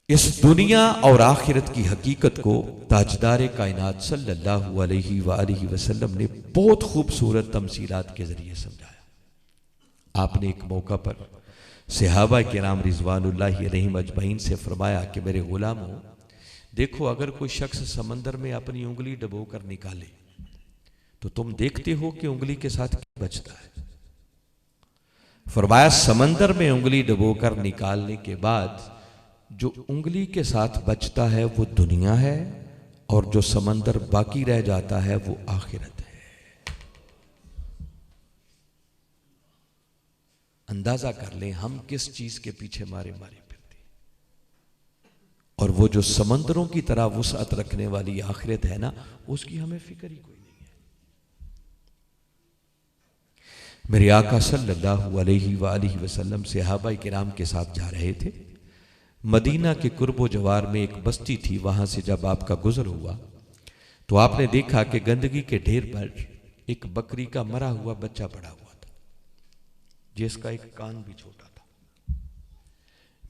इस दुनिया और आखिरत की हकीकत को ताजदार कायनात सल्लल्लाहु अलैहि वसल्लम ने बहुत खूबसूरत तमसीलात के जरिए समझाया। आपने एक मौका पर सहाबा किराम रिजवानुल्लाहि अलैहिम अजमईन से फरमाया कि मेरे गुलामों, देखो अगर कोई शख्स समंदर में अपनी उंगली डबो कर निकाले तो तुम देखते हो कि उंगली के साथ क्या बचता है। फरमाया समंदर में उंगली डबो कर निकालने के बाद जो उंगली के साथ बचता है वो दुनिया है, और जो समंदर बाकी रह जाता है वो आखिरत है। अंदाजा कर लें हम किस चीज के पीछे मारे मारे फिरते, और वो जो समंदरों की तरह वुसअत रखने वाली आखिरत है ना, उसकी हमें फिक्र ही कोई नहीं है। मेरे आका सल्लल्लाहु अलैहि वसल्लम सहाबा किराम के साथ जा रहे थे। मदीना के कुर्बो जवार में एक बस्ती थी। वहां से जब आपका गुजर हुआ तो आपने देखा कि गंदगी के ढेर पर एक बकरी का मरा हुआ बच्चा पड़ा हुआ था, जिसका एक कान भी छोटा था।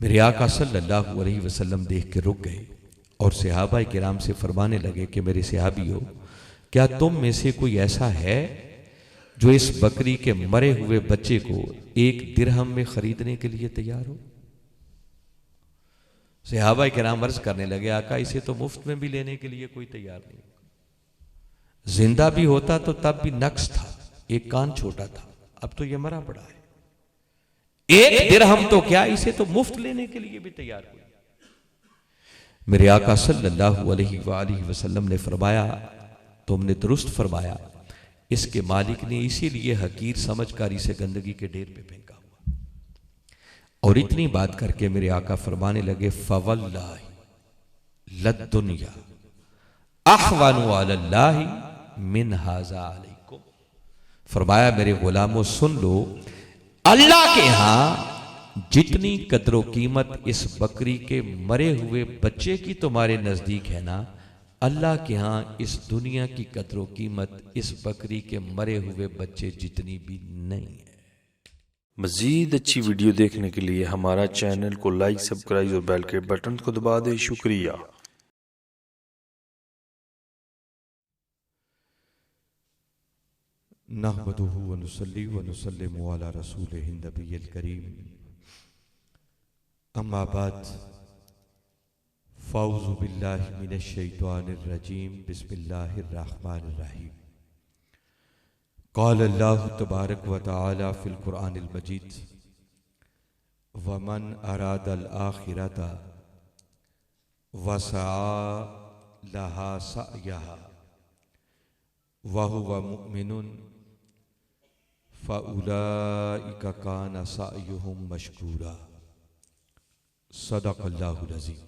मेरे आका सल्लल्लाहु अलैहि वसल्लम देख के रुक गए और सहाबा किराम से फरमाने लगे कि मेरे सहाबियों, क्या तुम में से कोई ऐसा है जो इस बकरी के मरे हुए बच्चे को 1 दिरहम में खरीदने के लिए तैयार हो? सहाबा किराम अर्ज करने लगे, आका इसे तो मुफ्त में भी लेने के लिए कोई तैयार नहीं। जिंदा भी होता तो तब भी नक्स था, एक कान छोटा था, अब तो ये मरा पड़ा है। 1 दिरहम तो क्या, इसे तो मुफ्त लेने के लिए भी तैयार हुए। मेरे आका सल्लल्लाहु अलैहि वसल्लम ने फरमाया, तुमने दुरुस्त फरमाया, इसके मालिक ने इसीलिए हकीर समझकर इसे गंदगी के ढेर पे फेंका हुआ। और इतनी बात करके मेरे आका फरमाने लगे, फवल्लाहि लद्दुनिया अहवानु अलल्लाहि मिन हाजा अलैकुम। फरमाया मेरे गुलामों सुन लो, अल्लाह के यहां जितनी कदरो कीमत इस बकरी के मरे हुए बच्चे की तुम्हारे नजदीक है ना, अल्लाह के यहां इस दुनिया की कदरो कीमत इस बकरी के मरे हुए बच्चे जितनी भी नहीं है। मजीद अच्छी वीडियो देखने के लिए हमारा चैनल को लाइक, सब्सक्राइब और बेल के बटन को दबा दें। शुक्रिया। नहमदुहु व नुसल्ली व नुसल्लिमु अला रसूलिहिन नबिय्यिल करीम, अम्मा बाद, फ़ाऊज़ु बिल्लाहि मिनश शैतानिर रजीम, बिस्मिल्लाहिर रहमानिर रहीम। क़ाल अल्लाहु तबारक व तआला फ़िल क़ुरआनिल मजीद, वमन अरादल आखिरता वसआ लहा सअयहा वहुव मुमिनुन फ़उलाइका कान सअयुहुम मशकूरा। सदक़ल्लाहुल अज़ीम।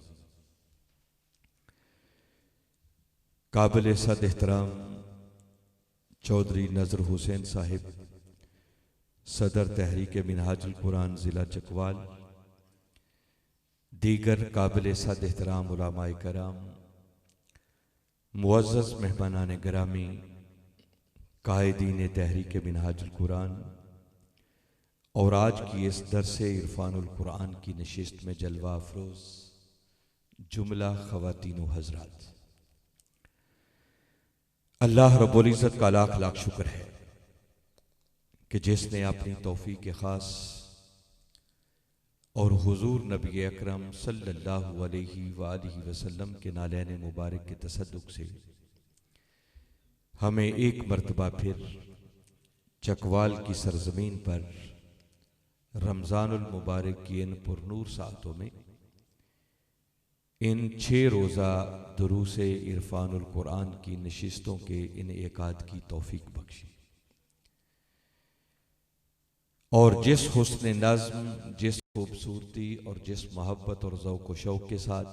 काबिल सद एहतराम चौधरी नज़र हुसैन साहिब, सदर तहरीक मिनहाजुल कुरान ज़िला चकवाल, दीगर काबिल सद एहतराम उलमाए कराम, मुअज़्ज़ज़ मेहमानान गिरामी, कायदीन तहरीक मिनहाजुल कुरान और आज की इस दरसे इरफानुल कुरान की नशिस्त में जलवा अफरोज जुमला ख़वातीन व हज़रात, अल्लाह रब्बुल इज़्ज़त का लाख लाख शुक्र है कि जिसने अपनी तौफीक ख़ास और हुजूर नबी अकरम सल्लल्लाहु अलैहि वसल्लम के नालैन मुबारक के तसद्दुक़ से हमें एक मर्तबा फिर चकवाल की सरजमीन पर रमज़ानुल मुबारक की इन पुरनूर सातों में इन 6 रोज़ा दुरूसे इरफानुल कुरान की नशिस्तों के इनेकाद की तौफीक बख्शी। और जिस हुस्न नज़्म, जिस खूबसूरती और जिस मोहब्बत और ज़ौक़ व शौक़ के साथ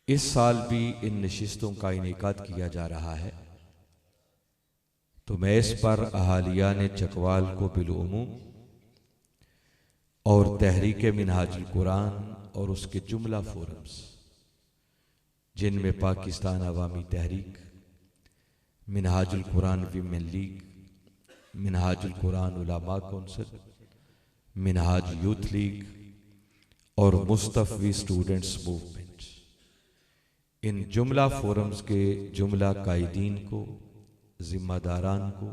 इस साल भी इन नशिस्तों का इनेकाद किया जा रहा है, तो मैं इस पर अहालियान चकवाल को बिलउमूम और तहरीक मिनहाजुल कुरान और उसके जुमला फोरम्स, जिनमें पाकिस्तान अवामी तहरीक, मिनहाजुल कुरान वीमेन लीग, मिनहाजुल कुरान उलमा कौंसिल, मिनहाज यूथ लीग और मुस्तफ़वी स्टूडेंट्स मूवमेंट, इन जुमला फोरम्स के जुमला कायदीन को, जिम्मेदारान को,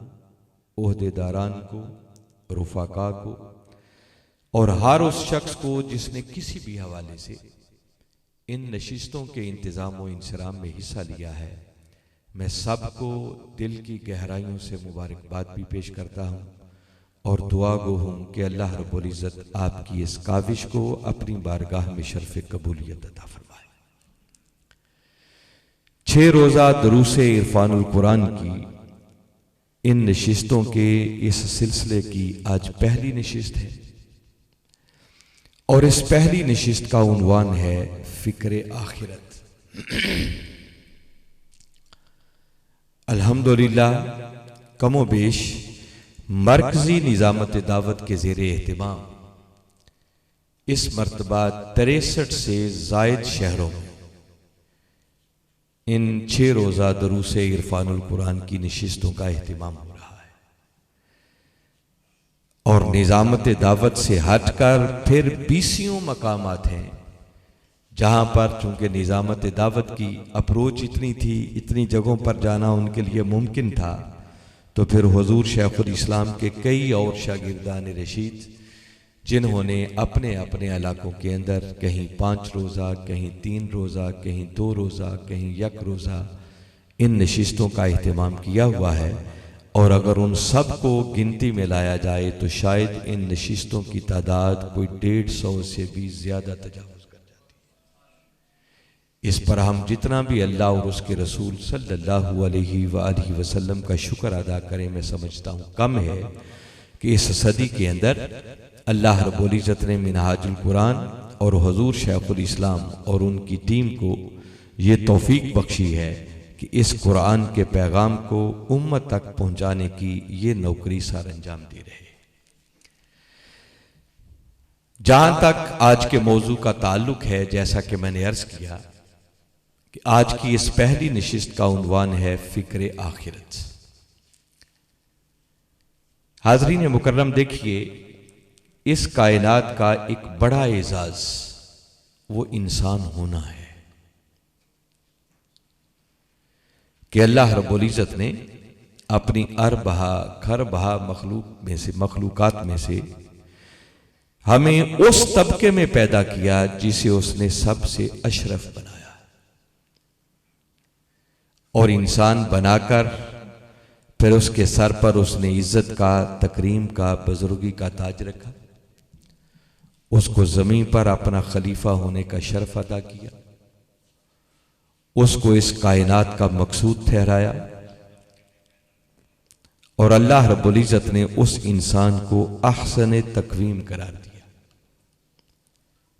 ओहदेदारान को, रुफाका को और हर उस शख्स को जिसने किसी भी हवाले से इन नशिस्तों के इंतज़ाम व इंसराम में हिस्सा लिया है, मैं सबको दिल की गहराइयों से मुबारकबाद भी पेश करता हूँ और दुआ गो हूँ कि अल्लाह रब्बुल इज़्ज़त आपकी इस काविश को अपनी बारगाह में शर्फ़ कबूलियत अता फरमाए। 6 रोज़ा दुरूसे इरफानुल कुरान की इन नशिस्तों के इस सिलसिले की आज पहली नशिस्त है और इस पहली नशिस्त का उन्वान है फ़िक्र आखिरत। अल्हम्दुलिल्लाह कमो बेश मरकजी निज़ामत दावत के ज़ेरे एहतिमाम इस मरतबा 63 से ज़ायद शहरों में इन 6 रोज़ा दुरूसे इरफानुल कुरान की नशिस्तों का एहतिमाम हो रहा है और निज़ामत दावत से हटकर फिर 20 मकामात हैं जहां पर चूंकि निज़ामत दावत की अप्रोच इतनी थी, इतनी जगहों पर जाना उनके लिए मुमकिन था, तो फिर हुजूर शेखुल इस्लाम के कई और शागिर्दान रशीद जिन्होंने अपने अपने इलाकों के अंदर कहीं 5 रोज़ा, कहीं 3 रोज़ा, कहीं 2 रोज़ा, कहीं 1 रोज़ा इन नशिस्तों का एहतिमाम किया हुआ है और अगर उन सब को गिनती में लाया जाए तो शायद इन नशिस्तों की तादाद कोई 150 से भी ज़्यादा तजावुज़ कर जाती है। इस पर हम जितना भी अल्लाह और उसके रसूल सल्लल्लाहु अलैहि वसल्लम का शुक्र अदा करें, मैं समझता हूँ कम है कि इस सदी के अंदर अल्लाह रब्बुल इज़्ज़त ने मिनहाजुल कुरान और हुजूर शेखुल इस्लाम और उनकी टीम को ये तौफीक बख्शी है कि इस कुरान के पैगाम को उम्मत तक पहुंचाने की ये नौकरी सार अंजाम दे रहे। जहां तक आज के मौजू का ताल्लुक है, जैसा कि मैंने अर्ज किया कि आज की इस पहली नशिस्त का उन्वान है फ़िक्र आखिरत। हाज़रीन मुकर्रम, देखिए इस कायनात का एक बड़ा एजाज वो इंसान होना है कि अल्लाह रब्बुल इज़्ज़त ने अपनी अरबहा खरबहा मखलूकात में से हमें उस तबके में पैदा किया जिसे उसने सबसे अशरफ बनाया और इंसान बनाकर फिर उसके सर पर उसने इज्जत का, तकरीम का, बुजुर्गी का ताज रखा, उसको जमीन पर अपना खलीफा होने का शर्फ अदा किया, उसको इस कायनात का मकसूद ठहराया और अल्लाह रब्बुल इज़्ज़त ने उस इंसान को अहसन तकवीम करार दिया।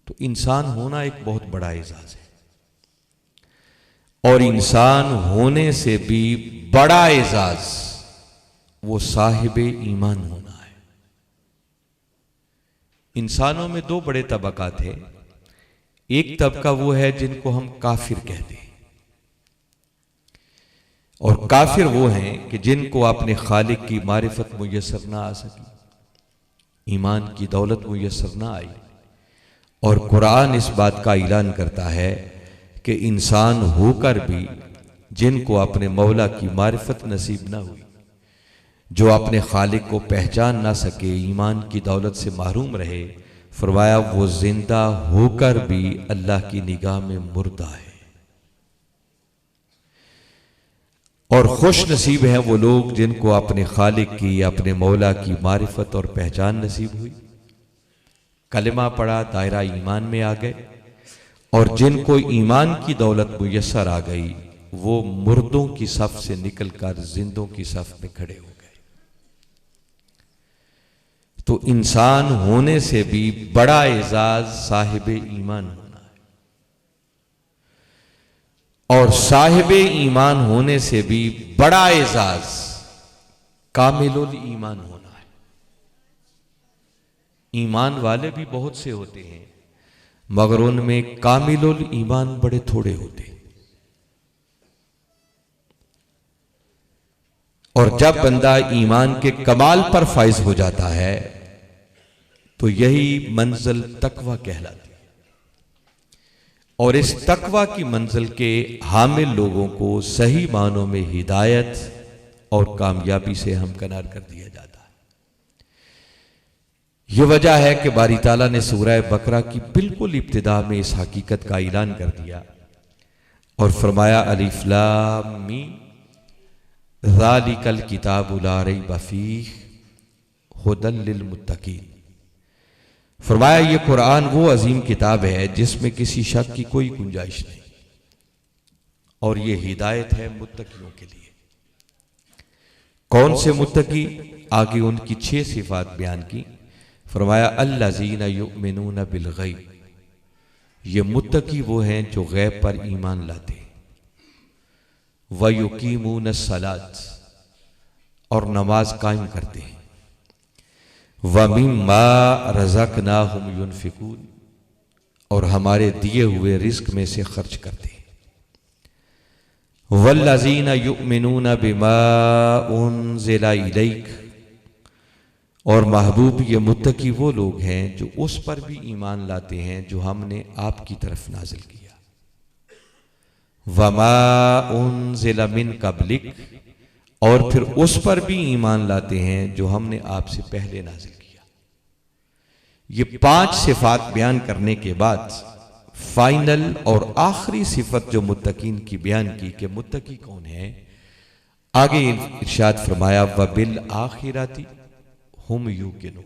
तो इंसान होना एक बहुत बड़ा एजाज है और इंसान होने से भी बड़ा एजाज वो साहिब ईमान होना है। इंसानों में 2 बड़े तबकात हैं। एक तबका वो है जिनको हम काफिर कहते हैं और काफिर वो हैं कि जिनको अपने खालिक की मारिफत मुयस्सर ना आ सकी, ईमान की दौलत मुयस्सर ना आई। और कुरान इस बात का ऐलान करता है कि इंसान होकर भी जिनको अपने मौला की मारिफत नसीब ना हुई, जो अपने खालिक को पहचान ना सके, ईमान की दौलत से महरूम रहे, फरमाया वो जिंदा होकर भी अल्लाह की निगाह में मुर्दा है। और खुश नसीब हैं वो लोग जिनको अपने खालिक की, अपने मौला की मारिफत और पहचान नसीब हुई, कलिमा पढ़ा, दायरा ईमान में आ गए और जिनको ईमान की दौलत मुयस्सर आ गई वो मुर्दों की सफ से निकलकर जिंदों की सफ में खड़े हो गए। तो इंसान होने से भी बड़ा एजाज साहिब ईमान होना है और साहिब ईमान होने से भी बड़ा एजाज कामिलुल ईमान होना है। ईमान वाले भी बहुत से होते हैं मगर उनमें कामिलुल ईमान बड़े थोड़े होते हैं। और जब बंदा ईमान के कमाल पर फाइज हो जाता है तो यही मंजिल तकवा कहलाती है। और इस तकवा की मंजिल के हामिल लोगों को सही मानों में हिदायत और कामयाबी से हमकिनार कर दिया जाता है। यह वजह है कि बारी ताला ने सूरह बकरा की बिल्कुल इब्तिदा में इस हकीकत का ऐलान कर दिया और फरमाया अलिफ लाम मीम ज़ालिकल किताबु ला रैब फीह हुदल लिल मुत्तकीन। फरमाया ये कुरान वो अजीम किताब है जिसमें किसी शक की कोई गुंजाइश नहीं और ये हिदायत है मुत्तकियों के लिए। कौन से मुत्तकी? आगे उनकी 6 सिफात बयान की। फरमाया अल्लज़ीना युमिनूना बिल गैब, ये मुत्तकी वो हैं जो गैब पर ईमान लाते हैं। व युकीमून सलात, और नमाज कायम करते हैं। व मिम्मा रज़क़नाहुम युनफिकून, और हमारे दिए हुए रिस्क में से खर्च करते हैं। वल्लज़ीना युमिनूना बिमा उनज़िला इलैक, और महबूब ये मुत्तकी वो लोग हैं जो उस पर भी ईमान लाते हैं जो हमने आपकी तरफ नाजिल किया। वमा उनज़िला मिन क़ब्लिक, और फिर उस पर भी ईमान लाते हैं जो हमने आपसे पहले नाजिल किया। ये 5 सिफात बयान करने के बाद फाइनल और आखिरी सिफत जो मुत्तकीन की बयान की कि मुत्तकी कौन है, आगे इरशाद फरमाया व बिल आखिरती हुम यूकिनून,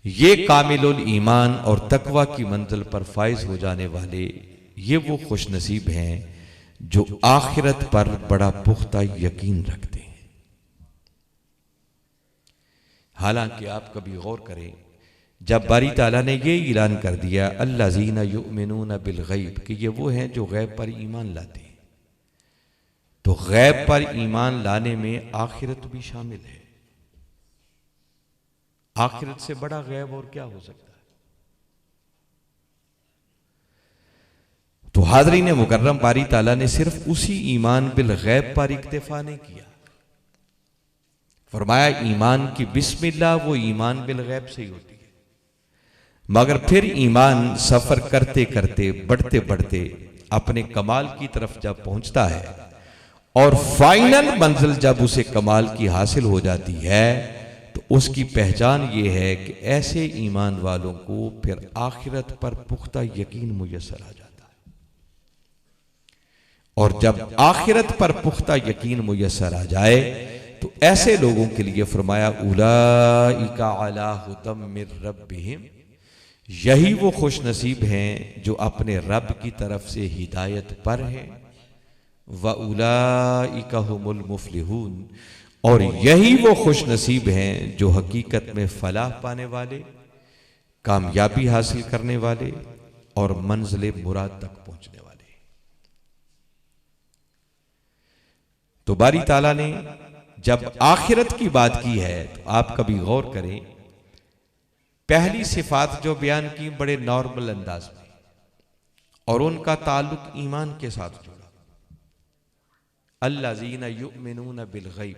ये कामिलुल ईमान और तकवा की मंजिल पर फाइज हो जाने वाले ये वो खुश नसीब हैं जो आखिरत पर बड़ा पुख्ता यकीन रखते हैं। हालांकि आप कभी गौर करें, जब बारी ताला ने ये ऐलान कर दिया अल्लज़ीना युमिनूना बिल गैब कि ये वो हैं जो गैब पर ईमान लाते हैं, तो गैब पर ईमान लाने में आखिरत भी शामिल है। आखिरत से बड़ा गैब और क्या हो सकता है? तो हाज़रीन मुकर्रम, बारी ताला ने सिर्फ उसी ईमान बिल गैब पर इक्तिफा नहीं किया। फरमाया ईमान की बिस्मिल्लाह वो ईमान बिल गैब से ही होती है, मगर फिर ईमान सफर करते करते बढ़ते बढ़ते अपने कमाल की तरफ जब पहुंचता है और फाइनल मंजिल जब उसे कमाल की हासिल हो जाती है तो उसकी पहचान ये है कि ऐसे ईमान वालों को फिर आखिरत पर पुख्ता यकीन मुयस्सर आ जाता है। और जब आखिरत पर पुख्ता यकीन मुयस्सर आ जाए तो ऐसे लोगों के लिए फरमाया उलाइका अला हुदम मिर रब्बिहिम, यही वो खुश नसीब हैं जो अपने रब की तरफ से हिदायत पर हैं। व उलाइका हुमुल मुफलिहून, और यही वो खुश नसीब हैं जो हकीकत में फलाह पाने वाले, कामयाबी हासिल करने वाले और मंजिल मुराद तक पहुंचने वाले। तो बारी ताला ने जब आखिरत की बात की है तो आप कभी गौर करें, पहली सिफात जो बयान की बड़े नॉर्मल अंदाज में और उनका ताल्लुक ईमान के साथ जुड़ा। अल्लज़ीना युमिनूना बिल गैब,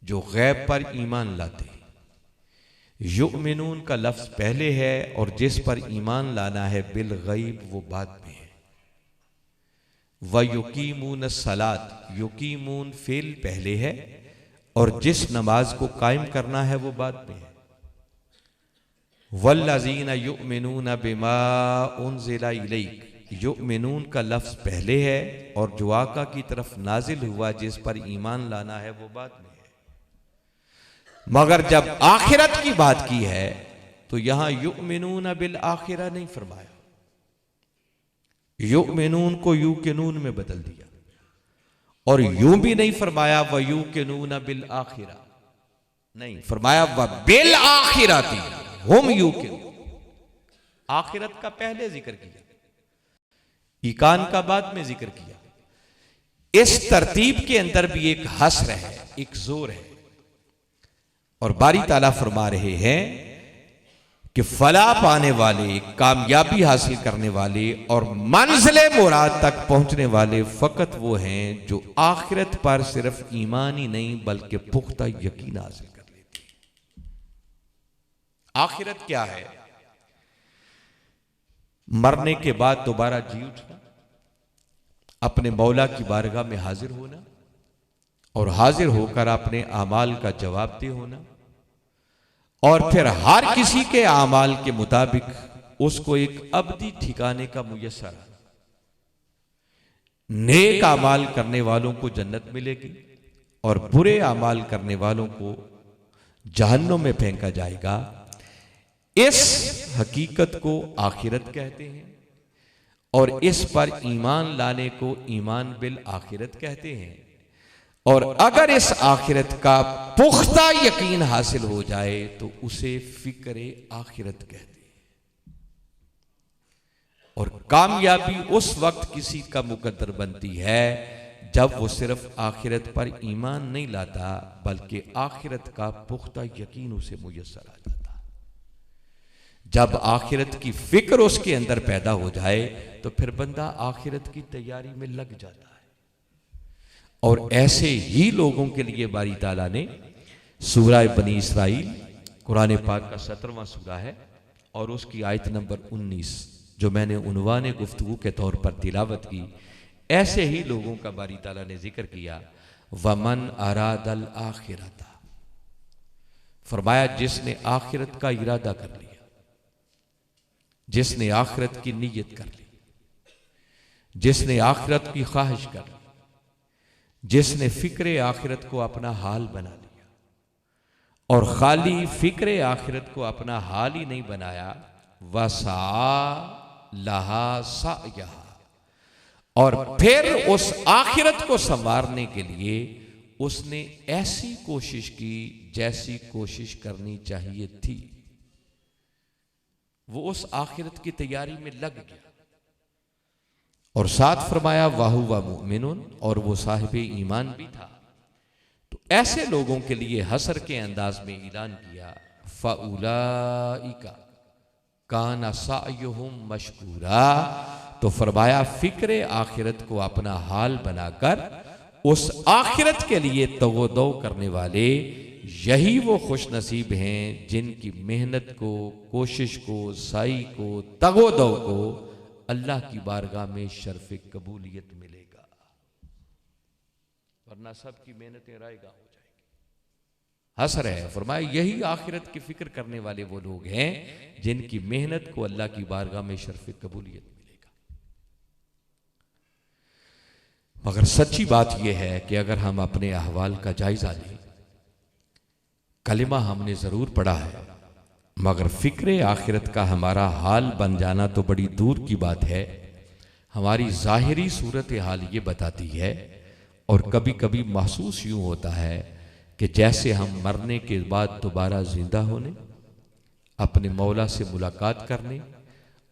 जो गैब पर ईमान लाते हैं। युमिनून का लफ्ज पहले है और जिस पर ईमान लाना है बिल गैब वो बाद में है। व युकीमून सलात, युकीमून फेल पहले है और जिस नमाज को कायम करना है वो बाद में है। वल्लज़ीना युमिनूना बिमा उनज़िला इलैक, युमिनून का लफ्ज पहले है और जो आका की तरफ नाजिल हुआ जिस पर ईमान लाना है वो बाद में है। मगर जब आखिरत की बात की है तो यहां युमिनूना बिल आखिरा नहीं फरमाया, युमिनून को यू के नून में बदल दिया और यूं भी नहीं फरमाया व यू के नून बिल आखिरा, नहीं फरमाया व बिल आखिराती हम यू के। आखिरत का पहले जिक्र किया, ईकान का बाद में जिक्र किया। इस तरतीब के अंदर भी एक हस्र है, एक जोर है। और बारी ताला फरमा रहे हैं कि फलाह पाने वाले, कामयाबी हासिल करने वाले और मंजिले मुराद तक पहुंचने वाले फकत वो हैं जो आखिरत पर सिर्फ ईमान ही नहीं बल्कि पुख्ता यकीन हासिल कर लेते हैं। आखिरत क्या है? मरने के बाद दोबारा जी उठना, अपने मौला की बारगाह में हाजिर होना और हाजिर होकर अपने आमाल का जवाबदेह होना, और फिर हर किसी के आमाल के मुताबिक उसको एक अबदी ठिकाने का मुयस्सर आना। नेक आमाल करने वालों को जन्नत मिलेगी और बुरे आमाल करने वालों को जहन्नुम में फेंका जाएगा। इस हकीकत को आखिरत कहते हैं और इस पर ईमान लाने को ईमान बिल आखिरत कहते हैं। और अगर इस आखिरत का पुख्ता यकीन हासिल हो जाए तो उसे फिक्र आखिरत कहते हैं। और कामयाबी उस वक्त किसी का मुकद्दर बनती है जब वो सिर्फ आखिरत पर ईमान नहीं लाता बल्कि आखिरत का पुख्ता यकीन उसे मुयस्सर आ जाता। जब आखिरत की फिक्र उसके अंदर पैदा हो जाए तो फिर बंदा आखिरत की तैयारी में लग जाता है। और ऐसे ही लोगों के लिए बारी ताला ने सूरह बनी इसराइल, कुरान पाक का 17वां सूरा है और उसकी आयत नंबर 19 जो मैंने उन्वाने गुफ्तगू के तौर पर तिलावत की, ऐसे ही लोगों का बारी ताला ने जिक्र किया। वमन अरादल आखिरता, फरमाया जिसने आखिरत का इरादा कर लिया, जिसने आखिरत की नीयत कर ली, जिसने आखिरत की ख्वाहिश कर ली, जिसने फिक्र आखिरत को अपना हाल बना लिया और खाली फिक्र आखिरत को अपना हाल ही नहीं बनाया, वसा लहा सायहा, और फिर उस आखिरत को संवारने के लिए उसने ऐसी कोशिश की जैसी कोशिश करनी चाहिए थी। वो उस आखिरत की तैयारी में लग गया। और साथ फरमाया वाहु व मुमिनुन, और वो साहिब ईमान भी था। तो ऐसे लोगों के लिए हसर के अंदाज में ऐलान किया, फउलाइका काना सायुहुम मशकूरा, तो फरमाया फिक्र आखिरत को अपना हाल बनाकर उस आखिरत के लिए तगोदो करने वाले यही वो खुश नसीब हैं जिनकी मेहनत को, कोशिश को, साई को, तगोदो को अल्लाह की बारगाह में शर्फ कबूलियत मिलेगा, वरना सबकी मेहनतें रायगा हो जाएंगी। हसर है, फरमाया यही आखिरत की फिक्र करने वाले वो लोग हैं जिनकी मेहनत को अल्लाह की बारगाह में शर्फ कबूलियत मिलेगा। मगर सच्ची बात यह है कि अगर हम अपने अहवाल का जायजा लें, कलिमा हमने जरूर पढ़ा है मगर फिक्र आखिरत का हमारा हाल बन जाना तो बड़ी दूर की बात है। हमारी जाहिरी सूरत हाल ये बताती है और कभी कभी महसूस यूं होता है कि जैसे हम मरने के बाद दोबारा जिंदा होने, अपने मौला से मुलाकात करने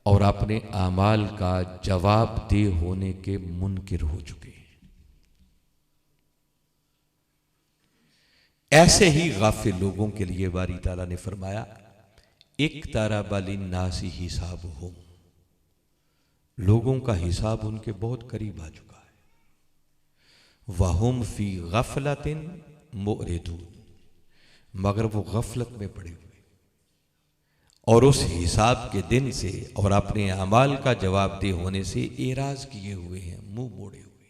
और अपने आमाल का जवाबदेह होने के मुनकिर हो चुके हैं। ऐसे ही गाफिल लोगों के लिए बारी ताला ने फरमाया, इक्तरबा लिन्नासी हिसाबुहुम, लोगों का हिसाब उनके बहुत करीब आ चुका है। वहुम फी गफलतिन मुरिदून, मगर वो गफलत में पड़े हुए और उस हिसाब के दिन से और अपने अमाल का जवाबदेह होने से एराज किए हुए हैं, मुंह मोड़े हुए।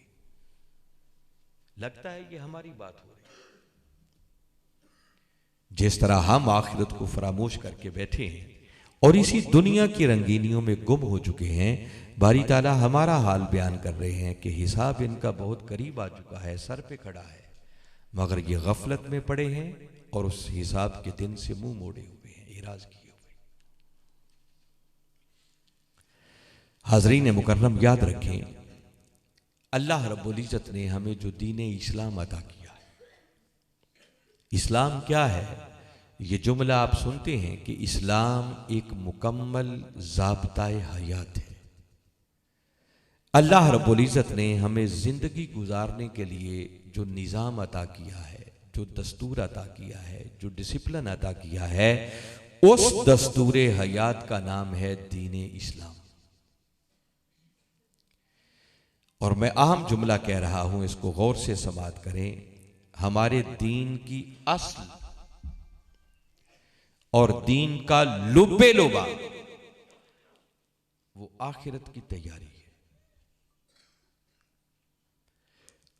लगता है ये हमारी बात हो रही है। जिस तरह हम आखिरत को फरामोश करके बैठे हैं और इसी दुनिया की रंगीनियों में गुम हो चुके हैं, बारी ताला हमारा हाल बयान कर रहे हैं कि हिसाब इनका बहुत करीब आ चुका है, सर पे खड़ा है, मगर ये गफलत में पड़े हैं और उस हिसाब के दिन से मुंह मोड़े हुए हैं, इराज किए हुए। हाज़रीन मुकर्रम, याद रखें अल्लाह रब्बुल इज्जत ने हमें जो दीन इस्लाम अता किया, इस्लाम क्या है? ये जुमला आप सुनते हैं कि इस्लाम एक मुकम्मल ज़ाब्ताए हयात है। अल्लाह रब्बुल इज़्ज़त ने हमें ज़िंदगी गुजारने के लिए जो निज़ाम अता किया है, जो दस्तूर अता किया है, जो डिसिप्लिन अता किया है, उस दस्तूर हयात का नाम है दीन इस्लाम। और मैं अहम जुमला कह रहा हूं, इसको गौर से समाअत करें। हमारे दीन की अस्ल और दीन का लुब्बे लुबा वो आखिरत की तैयारी है।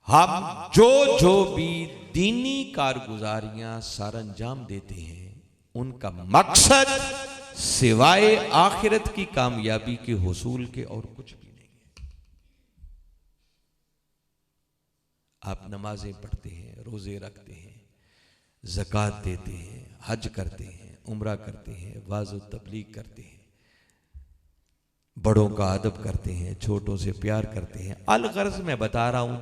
हम जो भी दीनी कारगुजारियां सरअंजाम देते हैं, उनका मकसद सिवाय आखिरत की कामयाबी के हुसूल के और कुछ भी नहीं है। आप नमाजें पढ़ते हैं, रोजे रखते हैं, ज़कात देते हैं, हज करते हैं, उम्रा करते हैं, वाज़ व तबलीग करते हैं, बड़ों का अदब करते हैं, छोटों से प्यार करते हैं। अलगर्ज मैं बता रहा हूं,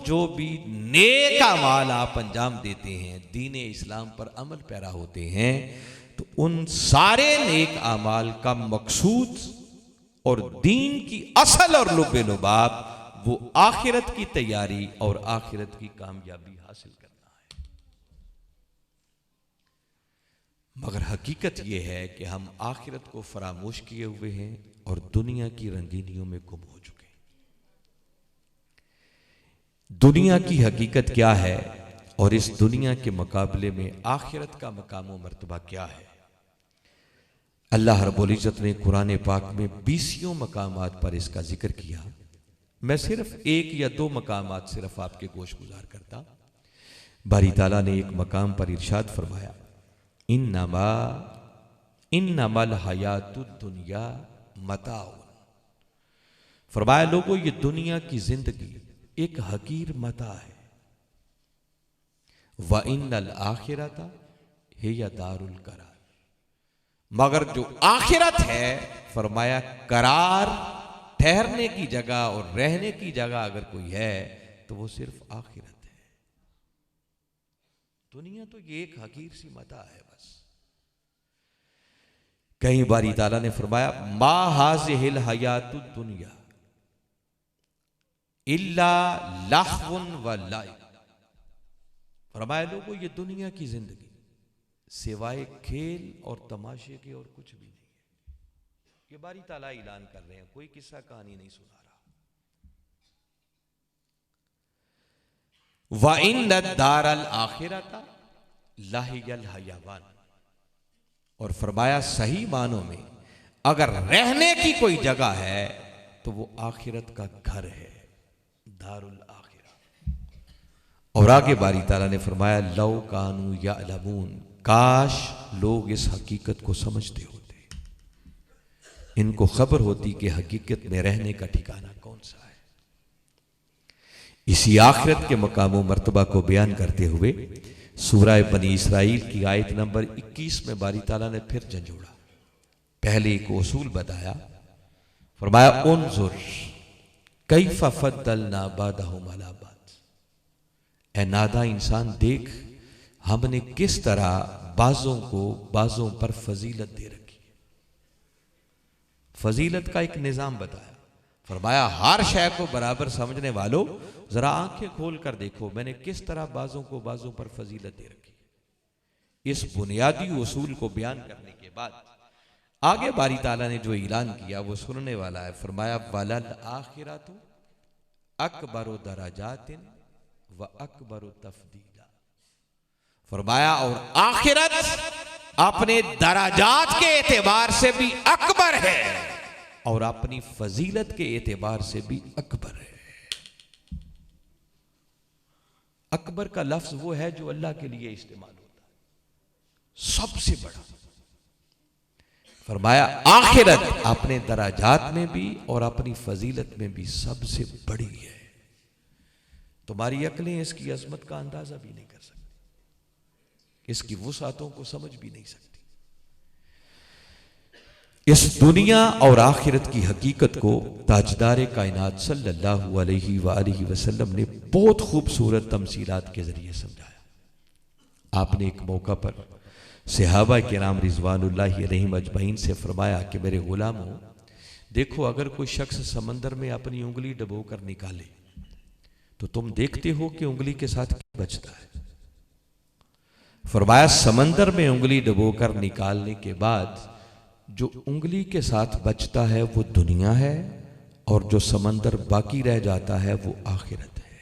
जो भी नेक अमाल आप अंजाम देते हैं, दीन इस्लाम पर अमल पैरा होते हैं, तो उन सारे नेक अमाल का मकसूद और दीन की असल और लुब्बे लुबाब वो आखिरत की तैयारी और आखिरत की कामयाबी हासिल करना है। मगर हकीकत यह है कि हम आखिरत को फरामोश किए हुए हैं और दुनिया की रंगीनियों में गुम हो चुके हैं। दुनिया की हकीकत क्या है और इस दुनिया के मुकाबले में आखिरत का मकाम व मर्तबा क्या है? अल्लाह रब्बुल इज्जत ने कुरान पाक में 20 मकामात पर इसका जिक्र किया। मैं सिर्फ एक या दो मकामात सिर्फ आपके गोश गुजार करता। बारी ताला ने एक मकाम पर इरशाद फरमाया, इन्नमल हयातुद दुनिया मताउन। फरमाया, लोगों ये दुनिया की जिंदगी एक हकीर मता है। व इन्नल आखिरता हिया दारुल करार। मगर जो आखिरत है, फरमाया करार, ठहरने की जगह और रहने की जगह अगर कोई है तो वो सिर्फ आखिरत है। दुनिया तो ये एक हकीर सी मता है बस। कई बारी ताला ने फरमाया, मा हाज़िहिल हयातुद दुनिया इल्ला लहवुन व लाइब। फरमाया, लोगों ये दुनिया की जिंदगी सिवाय खेल और तमाशे के और कुछ भी नहीं है। ये बारी ताला ऐलान कर रहे हैं, कोई किस्सा कहानी नहीं सुना रहा। व इन्न दारल आखिरता लाहियल हयावान। और फरमाया, सही मानों में अगर रहने की कोई जगह है तो वो आखिरत का घर है, दारुल आखिरा। और आगे बारी ताला ने फरमाया, लौ कानू यअलमून, काश लोग इस हकीकत को समझते होते, इनको खबर होती कि हकीकत में रहने का ठिकाना कौन सा है। इसी आखिरत के मकाम व मर्तबा को बयान करते हुए सूरह बनी इसराइल की आयत नंबर 21 में बारी ताला ने फिर झंझोड़ा। पहले एक उसूल बताया, फरमाया उन्जुर कैफ़ फद्दलना बादहुम अला बाद। ऐ नादा इंसान, देख हमने किस तरह बाजों को बाजों पर फजीलत दे रखी है। फजीलत का एक निजाम बताया। फरमाया, हर शय को बराबर समझने वालों जरा आंखें खोल कर देखो, मैंने किस तरह बाजों को बाजों पर फजीलत दे रखी है। इस बुनियादी उसूल को बयान करने के बाद आगे बारी ताला ने जो ऐलान किया वो सुनने वाला है। फरमाया, वलल आखिरतु अकबरु दराजातिन व अकबरु तफदीला। फरमाया, और आखिरत अपने दराजात के एतबार से भी अकबर है और अपनी फजीलत के एतबार से भी अकबर है। अकबर का लफ्ज वो है जो अल्लाह के लिए इस्तेमाल होता है, सबसे बड़ा। फरमाया, आखिरत अपने दराजात में भी और अपनी फजीलत में भी सबसे बड़ी है। तुम्हारी अक्लें इसकी अजमत का अंदाजा भी नहीं कर सकती, इसकी वुसातों को समझ भी नहीं सकती। इस दुनिया और आखिरत की हकीकत को ताजदार कायनात सल्लल्लाहु अलैहि वसल्लम ने बहुत खूबसूरत तमसीलात के जरिए समझाया। आपने एक मौका पर सहाबा किराम रिजवानुल्लाहि अलैहिम अजमईन से फरमाया कि मेरे गुलामों, देखो अगर कोई शख्स समंदर में अपनी उंगली डबो कर निकाले तो तुम देखते हो कि उंगली के साथ क्या बचता है। फरमाया, समंदर में उंगली डबो कर निकालने के बाद जो उंगली के साथ बचता है वो दुनिया है और जो समंदर बाकी रह जाता है वो आखिरत है।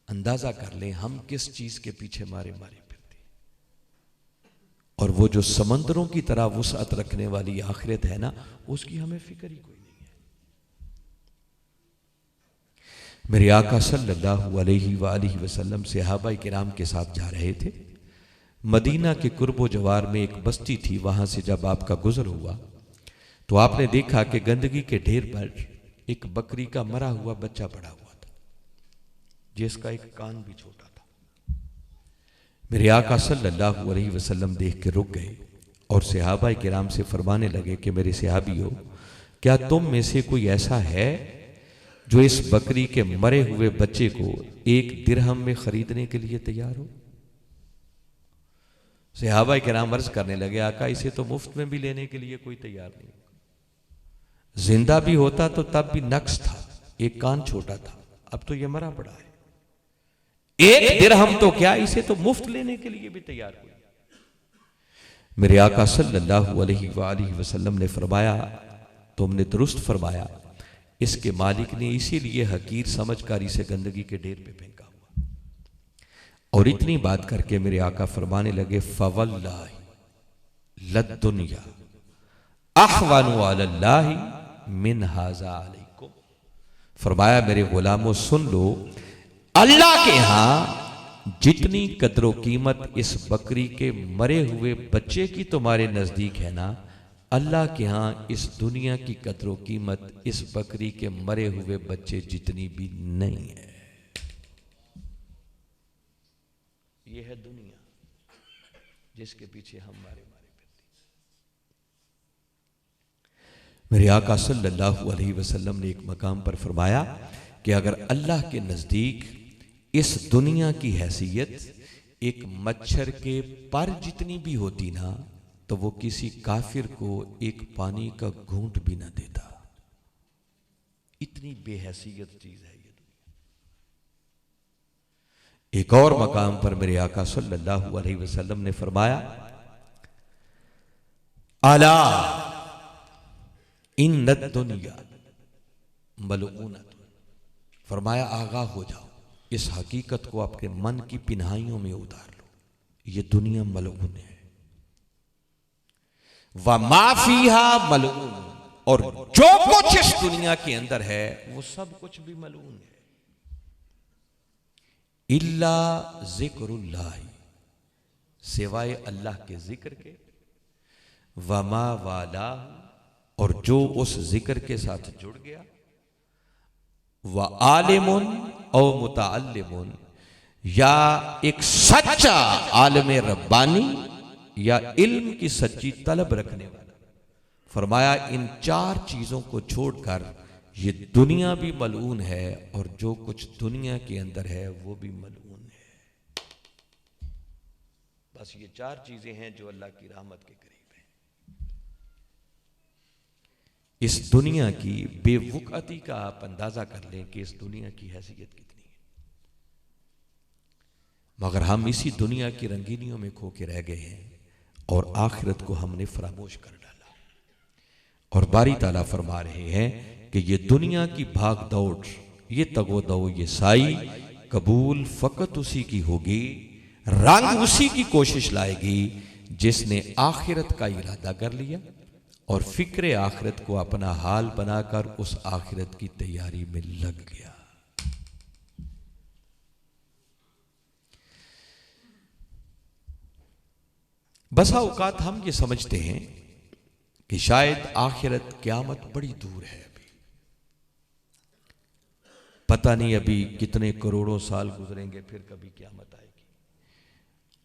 अंदाजा कर लें हम किस चीज के पीछे मारे मारे फिरते, और वो जो समंदरों की तरह वुसअत रखने वाली आखिरत है ना, उसकी हमें फिक्र ही कोई नहीं है। मेरे आका सल्लल्लाहु अलैहि वालिहि वसल्लम सहाबा किराम के साथ जा रहे थे। मदीना के कुर्बो जवार में एक बस्ती थी। वहां से जब आपका गुजर हुआ तो आपने देखा कि गंदगी के ढेर पर एक बकरी का मरा हुआ बच्चा पड़ा हुआ था, जिसका एक कान भी छोटा था। मेरे आका सल्लल्लाहु अलैहि वसल्लम देख के रुक गए और सहाबा किराम से फरमाने लगे कि मेरे सहाबियों, क्या तुम में से कोई ऐसा है जो इस बकरी के मरे हुए बच्चे को 1 दिरहम में खरीदने के लिए तैयार हो? सहाबा किराम अर्ज करने लगे, आका इसे तो मुफ्त में भी लेने के लिए कोई तैयार नहीं। जिंदा भी होता तो तब भी नक्स था, एक कान छोटा था, अब तो ये मरा पड़ा है। 1 दिरहम तो क्या, इसे तो मुफ्त लेने के लिए भी तैयार हुए। मेरे आका सल्लल्लाहु अलैहि वसल्लम ने फरमाया, तुमने दुरुस्त फरमाया, इसके मालिक ने इसीलिए हकीर समझकर इसे गंदगी के ढेर पे फेंका हुआ। और इतनी बात करके मेरे आका फरमाने लगे, फवल्लाहि लद्दुनिया अहवानु अलल्लाहि मिन हाजा अलैकुम। फरमाया, मेरे गुलामों सुन लो, अल्लाह के यहां जितनी कदरो कीमत इस बकरी के मरे हुए बच्चे की तुम्हारे नजदीक है ना, अल्लाह के यहां इस दुनिया की कदरो कीमत इस बकरी के मरे हुए बच्चे जितनी भी नहीं है। यह है दुनिया जिसके पीछे हम मारे फिरते। मेरे आका सल्लल्लाहु अलैहि वसल्लम ने एक मकाम पर फरमाया कि अगर अल्लाह के नजदीक इस दुनिया की हैसियत एक मच्छर के पर जितनी भी होती ना, तो वो किसी काफिर को एक पानी का घूंट भी ना देता। इतनी बेहैसियत चीज है ये दुनिया। एक और मकाम पर मेरे आका सल्लल्लाहु अलैहि वसल्लम ने फरमाया, अला इन्नद दुनिया मलऊनत। फरमाया, आगाह हो जाओ, इस हकीकत को अपने मन की पिन्हाइयों में उतार लो, ये दुनिया मलऊन है। व माफीहा मलऊन, और जो कुछ इस दुनिया के अंदर है वो सब कुछ भी मलऊन है, इल्ला जिक्रुल्लाह, सिवाय अल्लाह के जिक्र के, वमा वाला, और जो उस जिक्र के साथ जुड़ गया, व आलिमुन और मुताअल्लिमुन, या एक सच्चा आलिम रब्बानी या इल्म की सच्ची तलब रखने वाला। फरमाया, इन 4 चीजों को छोड़कर ये दुनिया भी मलऊन है और जो कुछ दुनिया के अंदर है वो भी मलऊन है। बस ये 4 चीजें हैं जो अल्लाह की रहमत के करीब हैं। इस दुनिया की बेवुकअती का आप अंदाजा कर लें कि इस दुनिया की हैसियत कितनी है। मगर हम इसी दुनिया की रंगीनियों में खो के रह गए हैं और आखिरत को हमने फरामोश कर डाला। और बारी ताला फरमा रहे हैं कि ये दुनिया की भाग दौड़, ये तगोदो, ये साई कबूल फकत उसी की होगी, रंग उसी की कोशिश लाएगी जिसने आखिरत का इरादा कर लिया और फिक्र आखिरत को अपना हाल बनाकर उस आखिरत की तैयारी में लग गया। बसा औकात हम ये समझते हैं कि शायद आखिरत क़यामत बड़ी दूर है, अभी पता नहीं अभी कितने करोड़ों साल गुजरेंगे फिर कभी क़यामत आएगी।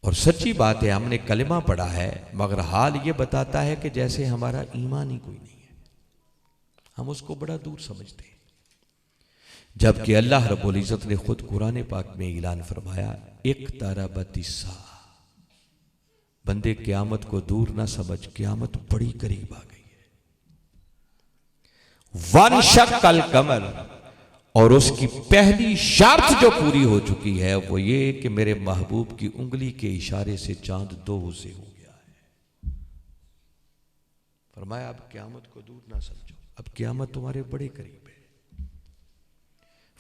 और सच्ची बात है, हमने कलिमा पढ़ा है मगर हाल ये बताता है कि जैसे हमारा ईमान ही कोई नहीं है, हम उसको बड़ा दूर समझते हैं। जबकि अल्लाह रब्बुल इज़्ज़त ने खुद कुरान पाक में ऐलान फरमाया, इक़्तरबतिस्सा, बंदे क़यामत को दूर ना समझ, क़यामत बड़ी करीब आ गई है। वनशक्कल कमर, और उसकी पहली शर्त जो पूरी हो चुकी है वो ये कि मेरे महबूब की उंगली के इशारे से चांद 2 हिस्से हो गया है। फरमाया, अब क़यामत को दूर ना समझो, अब क़यामत तुम्हारे बड़े करीब है।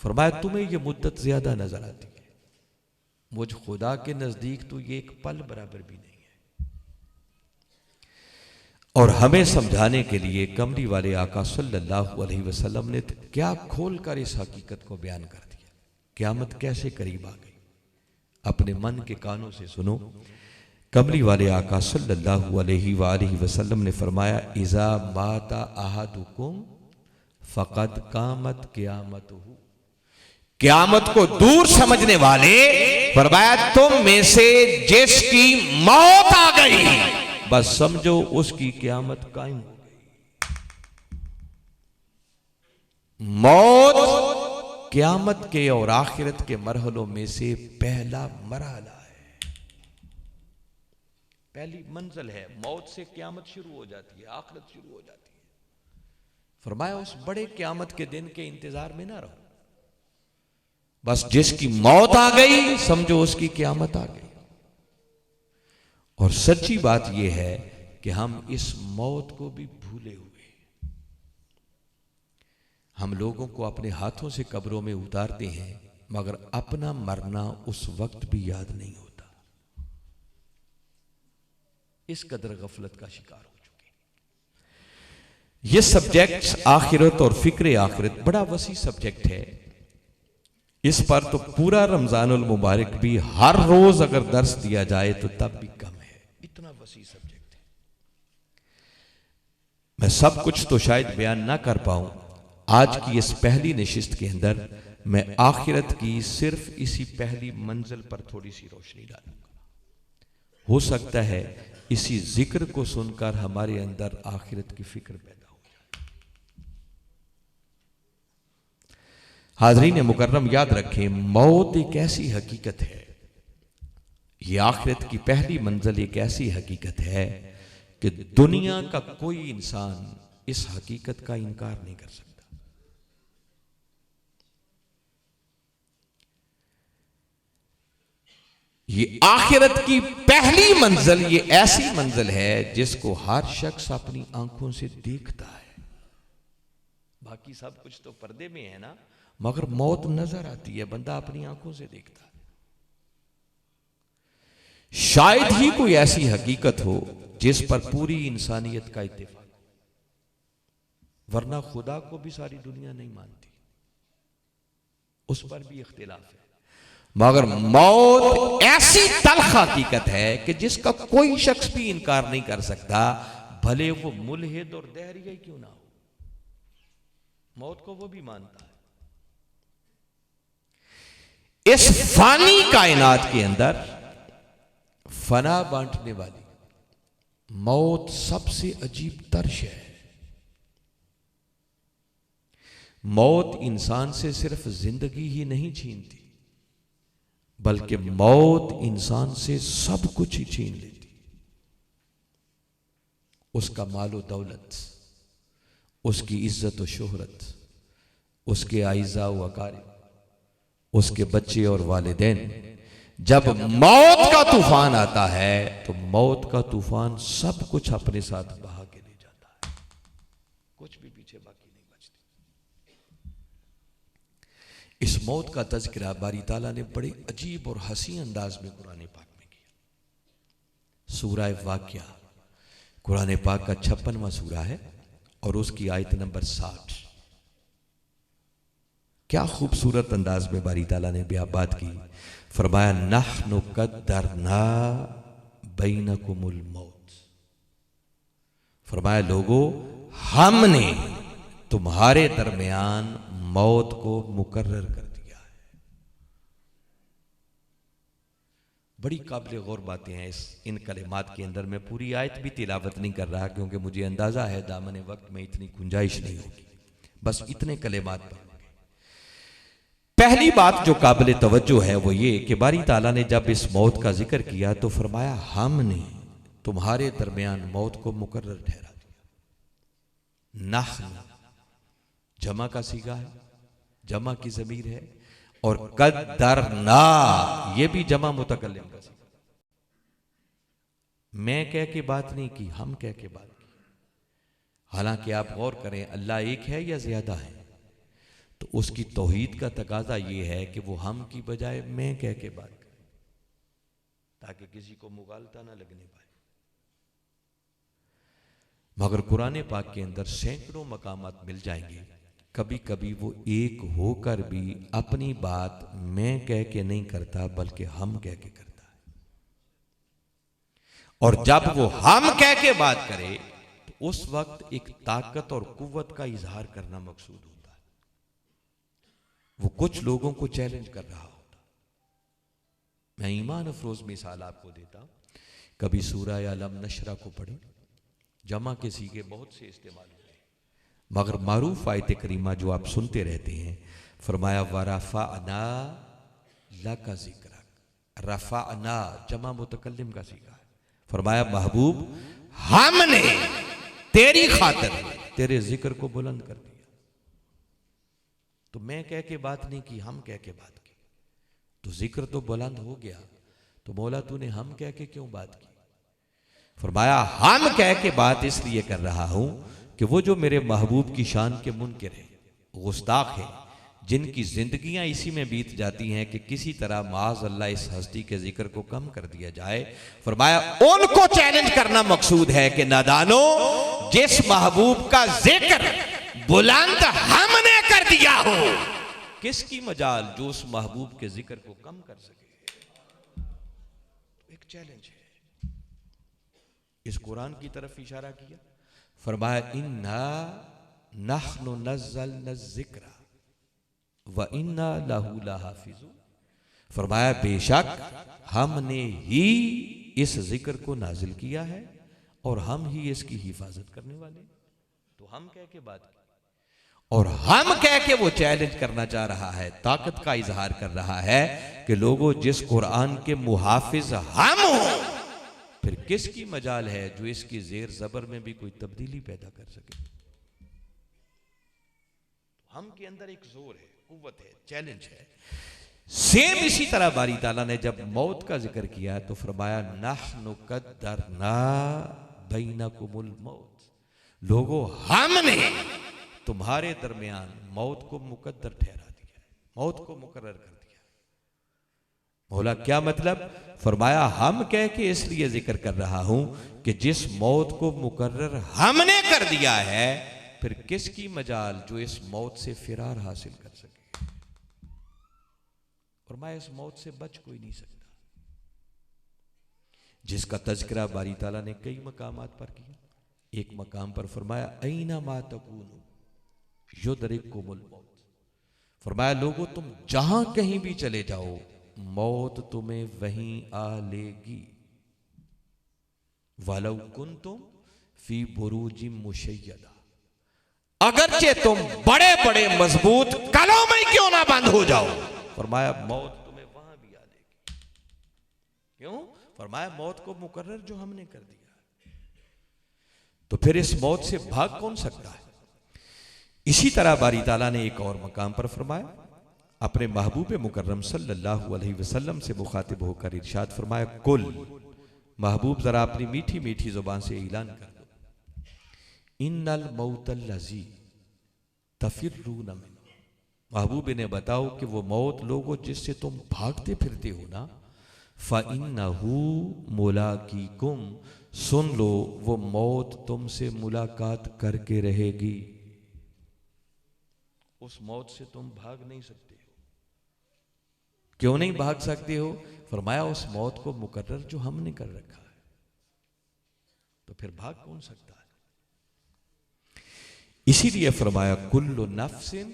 फरमाया, तुम्हें ये मुद्दत ज्यादा नजर आती है, मुझ खुदा के नजदीक तो ये एक पल बराबर भी नहीं है। और हमें समझाने के लिए कमली वाले आका सल्लल्लाहु अलैहि वसल्लम ने तो क्या खोल कर इस हकीकत को बयान कर दिया। क़यामत कैसे करीब आ गई, अपने मन के कानों से सुनो। कमली वाले आका सल्लल्लाहु अलैहि वसल्लम ने फरमाया, इज़ा माता अहादुकुम फ़क़द क़ामत क़यामतुहु। क़यामत को दूर समझने वाले फरमाया, तुम में से जिसकी मौत आ गई बस समझो उसकी क़यामत कायम हो गई। मौत क़यामत के और आखिरत के मरहलों में से पहला मरहला है, पहली मंजिल है। मौत से क़यामत शुरू हो जाती है, आखिरत शुरू हो जाती है। फरमाया उस बड़े क़यामत के दिन के इंतजार में ना रहो, बस जिसकी मौत आ गई समझो उसकी क़यामत आ गई। और सच्ची बात यह है कि हम इस मौत को भी भूले हुए। हम लोगों को अपने हाथों से कब्रों में उतारते हैं मगर अपना मरना उस वक्त भी याद नहीं होता। इस कदर गफलत का शिकार हो चुके। यह सब्जेक्ट आखिरत और फिक्र आखिरत बड़ा वसी सब्जेक्ट है। इस पर तो पूरा रमजानुल मुबारक भी हर रोज अगर दर्स दिया जाए तो तब भी कम है, इतना वसी सब्जेक्ट है। मैं सब कुछ तो शायद बयान ना कर पाऊं। आज की इस पहली नशिस्त के अंदर मैं आखिरत की सिर्फ इसी पहली मंजिल पर थोड़ी सी रोशनी डालूंगा। हो सकता है इसी जिक्र को सुनकर हमारे अंदर आखिरत की फिक्र पैदा हो जाए। हाज़रीन मुकर्रम याद रखें, मौत एक ऐसी हकीकत है, ये आखिरत की पहली मंजिल एक ऐसी हकीकत है कि दुनिया का कोई इंसान इस हकीकत का इनकार नहीं कर सकता। ये आखिरत की पहली मंजिल ये ऐसी मंजिल है जिसको हर शख्स अपनी आंखों से देखता है। बाकी सब कुछ तो पर्दे में है ना, मगर मौत नजर आती है, बंदा अपनी आंखों से देखता है। शायद ही कोई ऐसी हकीकत हो जिस पर पूरी इंसानियत का इत्तेफाक, वरना खुदा को भी सारी दुनिया नहीं मानती, उस पर भी इख्तिलाफ है। मगर मौत ऐसी तल्ख हकीकत है कि जिसका कोई शख्स भी इनकार नहीं कर सकता, भले वो मुल्हिद और दहरिया ही क्यों ना हो, मौत को वो भी मानता है। इस फानी कायनात के अंदर फना बांटने वाली मौत सबसे अजीब तर्श है। मौत इंसान से सिर्फ जिंदगी ही नहीं छीनती, बल्कि मौत इंसान से सब कुछ ही छीन लेती। उसका मालो दौलत, उसकी इज्जत और शोहरत, उसके आइज़ा व अकारिब, उसके बच्चे और वालिदैन। जब मौत का तूफान आता है तो मौत का तूफान सब कुछ अपने साथ बहा के ले जाता है, कुछ भी पीछे बाकी नहीं बचती। इस मौत का तज़किरा बारी ताला ने बड़े अजीब और हसी अंदाज में कुरान पाक में किया। सूरह वाक़िया कुरान पाक का 56वां सूरा है और उसकी आयत नंबर 60। क्या खूबसूरत अंदाज में बारी ताला ने बात की। फरमाया, नहनु क़द्दरना बैनकुमुल मौत। फरमाया, लोगो हमने तुम्हारे दरमियान मौत को मुकर्रर कर दिया है। बड़ी काबिल गौर बातें हैं इन कलिमात के अंदर। मैं पूरी आयत भी तिलावत नहीं कर रहा क्योंकि मुझे अंदाजा है दामन वक्त में इतनी गुंजाइश नहीं होगी, बस इतने कलिमात पर। पहली बात जो काबिल तवज्जो है वो ये कि बारी ताला ने जब इस मौत का जिक्र किया तो फरमाया, हमने तुम्हारे दरमियान मौत को मुकर्रर ठहरा दिया। नहनु जमा का सीगा है, जमा की ज़मीर है, और क़द्दरना ये भी जमा मुतकल्लिम का सीगा। मैं कह के बात नहीं की, हम कह के बात की। हालांकि आप गौर करें, अल्लाह एक है या ज्यादा है, तो उसकी तौहीद का तकाजा यह है कि वो हम की बजाय मैं कह के बात करे ताकि किसी को मुगालता ना लगने पाए। मगर कुरान पाक के अंदर सैकड़ों मकामात मिल जाएंगे, कभी कभी वो एक होकर भी अपनी बात मैं कह के नहीं करता बल्कि हम कह के करता है। और जब वो हम कह के बात करे तो उस वक्त एक ताकत और कुव्वत का इजहार करना मकसूद होता है। वो कुछ लोगों को चैलेंज कर रहा होता। मैं ईमान अफरोज मिसाल आपको देता हूं। कभी सूरह अलम नशरा को पढ़े, जमा के सीगे बहुत से इस्तेमाल होते हैं, मगर मारूफ आयत करीमा जो आप सुनते रहते हैं, फरमाया वरफ़अना लका ज़िक्रक। रफ़अना जमा मुतकल्लिम का सीगा है। फरमाया महबूब हमने तेरी खातिर तेरे जिक्र को बुलंद कर दिया। तो मैं कह के बात नहीं की, हम कह के बात की, तो जिक्र तो बुलंद हो गया। तो मौला तूने हम कह के क्यों बात की? फरमाया हम कह के बात इसलिए कर रहा हूं कि वो जो मेरे महबूब की शान के मुनकिर है, गुस्ताख है, जिनकी जिंदगियां इसी में बीत जाती हैं कि किसी तरह माज अल्लाह इस हस्ती के जिक्र को कम कर दिया जाए। फरमाया उनको चैलेंज करना मकसूद है कि नादानो, जिस महबूब का जिक्र बुलंद हमने कर दिया हो, किसकी मजाल जो उस महबूब के जिक्र को कम कर सके। एक चैलेंज है। इस कुरान की तरफ इशारा किया। फरमाया इन्ना नहनु नज़्ज़लना ज़िक्रा व इन्ना लहू लहाफ़िज़ून। फरमाया बेशक हमने ही इस जिक्र को नाजिल किया है और हम ही इसकी हिफाजत करने वाले। तो हम कह के बात की, और हम कह के वो चैलेंज करना चाह रहा है, ताकत का इजहार कर रहा है कि लोगों जिस कुरान के मुहाफिज हम हो, फिर किसकी मजाल है जो इसकी जेर जबर में भी कोई तब्दीली पैदा कर सके। हम के अंदर एक जोर है, कुव्वत है, चैलेंज है। सेम इसी तरह बारी ताला ने जब मौत का जिक्र किया तो फरमाया नहनु क़द्दरना बैनकुमुल मौत। लोगों हमने तुम्हारे दरमियान मौत को मुकद्दर ठहरा दिया, मौत को मुकर्रर कर दिया। मौला क्या मतलब? फरमाया हम कह के इसलिए जिक्र कर रहा हूं कि जिस मौत को मुकर्रर हमने कर दिया है, फिर किसकी मजाल जो इस मौत से फिरार हासिल कर सके। फरमाया इस मौत से बच कोई नहीं सकता, जिसका तज़किरा बारी ताला ने कई मकामात पर किया। एक मकाम पर फरमाया ऐना मा तकूनु युदरिकुमुल मौत। फरमाया लोगों तुम जहां कहीं भी चले जाओ, मौत तुम्हें वहीं आ लेगी। वलौ कुंतुम फी बुरूजिम मुशय्यदा, अगरचे तुम बड़े बड़े मजबूत कलों में क्यों ना बंद हो जाओ, फरमाया मौत तुम्हें वहां भी आ लेगी। क्यों? फरमाया मौत को मुकर्रर जो हमने कर दिया। तो फिर इस मौत से भाग कौन सकता है? इसी तरह बारी ताला ने एक और मकाम पर फरमाया, अपने महबूब मुकर्रम सल्लल्लाहु अलैहि वसल्लम से मुखातिब होकर इरशाद फरमाया कुल, महबूब जरा अपनी मीठी मीठी जुबान से ऐलान कर दो, इन्नल मौतल्लज़ी तफिर्रून मिन्हु। महबूब ने बताओ कि वो मौत लोगो जिससे तुम भागते फिरते हो ना, फ़इन्नहु मुलाक़ीकुम, सुन लो वो मौत तुमसे मुलाकात करके रहेगी। उस मौत से तुम भाग नहीं सकते हो। क्यों नहीं भाग सकते हो? फरमाया उस मौत को मुकर्रर जो हमने कर रखा है, तो फिर भाग कौन सकता है? इसीलिए फरमाया कुल्लु नफ्सिन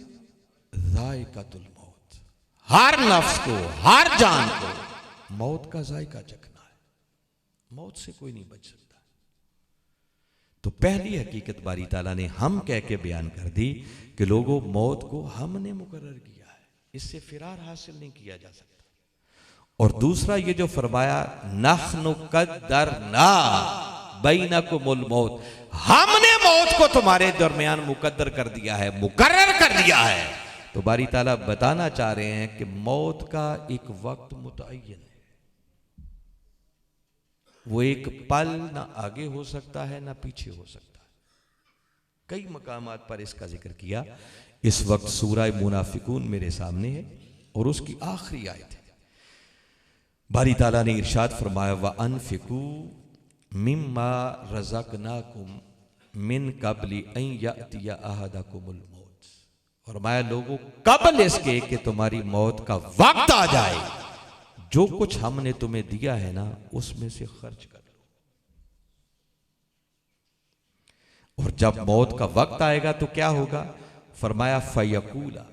ज़ाइक़तुल मौत, हर नफ्स को, हर जान को मौत का जायका चखना है। मौत से कोई नहीं बच सकता। तो पहली हकीकत बारी ताला ने हम कह के बयान कर दी कि लोगों मौत को हमने मुकर्रर किया है, इससे फिरार हासिल नहीं किया जा सकता। और दूसरा ये जो फरमाया नहनु क़द्दरना बैनकुमुल मौत, हमने मौत को तुम्हारे दरमियान मुकद्दर कर दिया है, मुकर्रर कर दिया है। तो बारी ताला बताना चाह रहे हैं कि मौत का एक वक्त मुतअय्यन है, वो एक पल ना आगे हो सकता है ना पीछे हो सकता है। कई मकामात पर इसका जिक्र किया। इस वक्त सूरह मुनाफिकून मेरे सामने है और उसकी आखिरी आयत है। बारी ताला ने इरशाद फरमाया व अनफिकू मिम्मा रज़क़नाकुम मिन कबली अन यातिया अहदकुमुल मौत, फरमाया लोगों कबल इसके कि तुम्हारी मौत का वक्त आ जाए, जो कुछ हमने तुम्हें दिया है ना उसमें से खर्च कर लो। और जब मौत का वक्त आएगा तो क्या होगा? फरमाया फयकूला,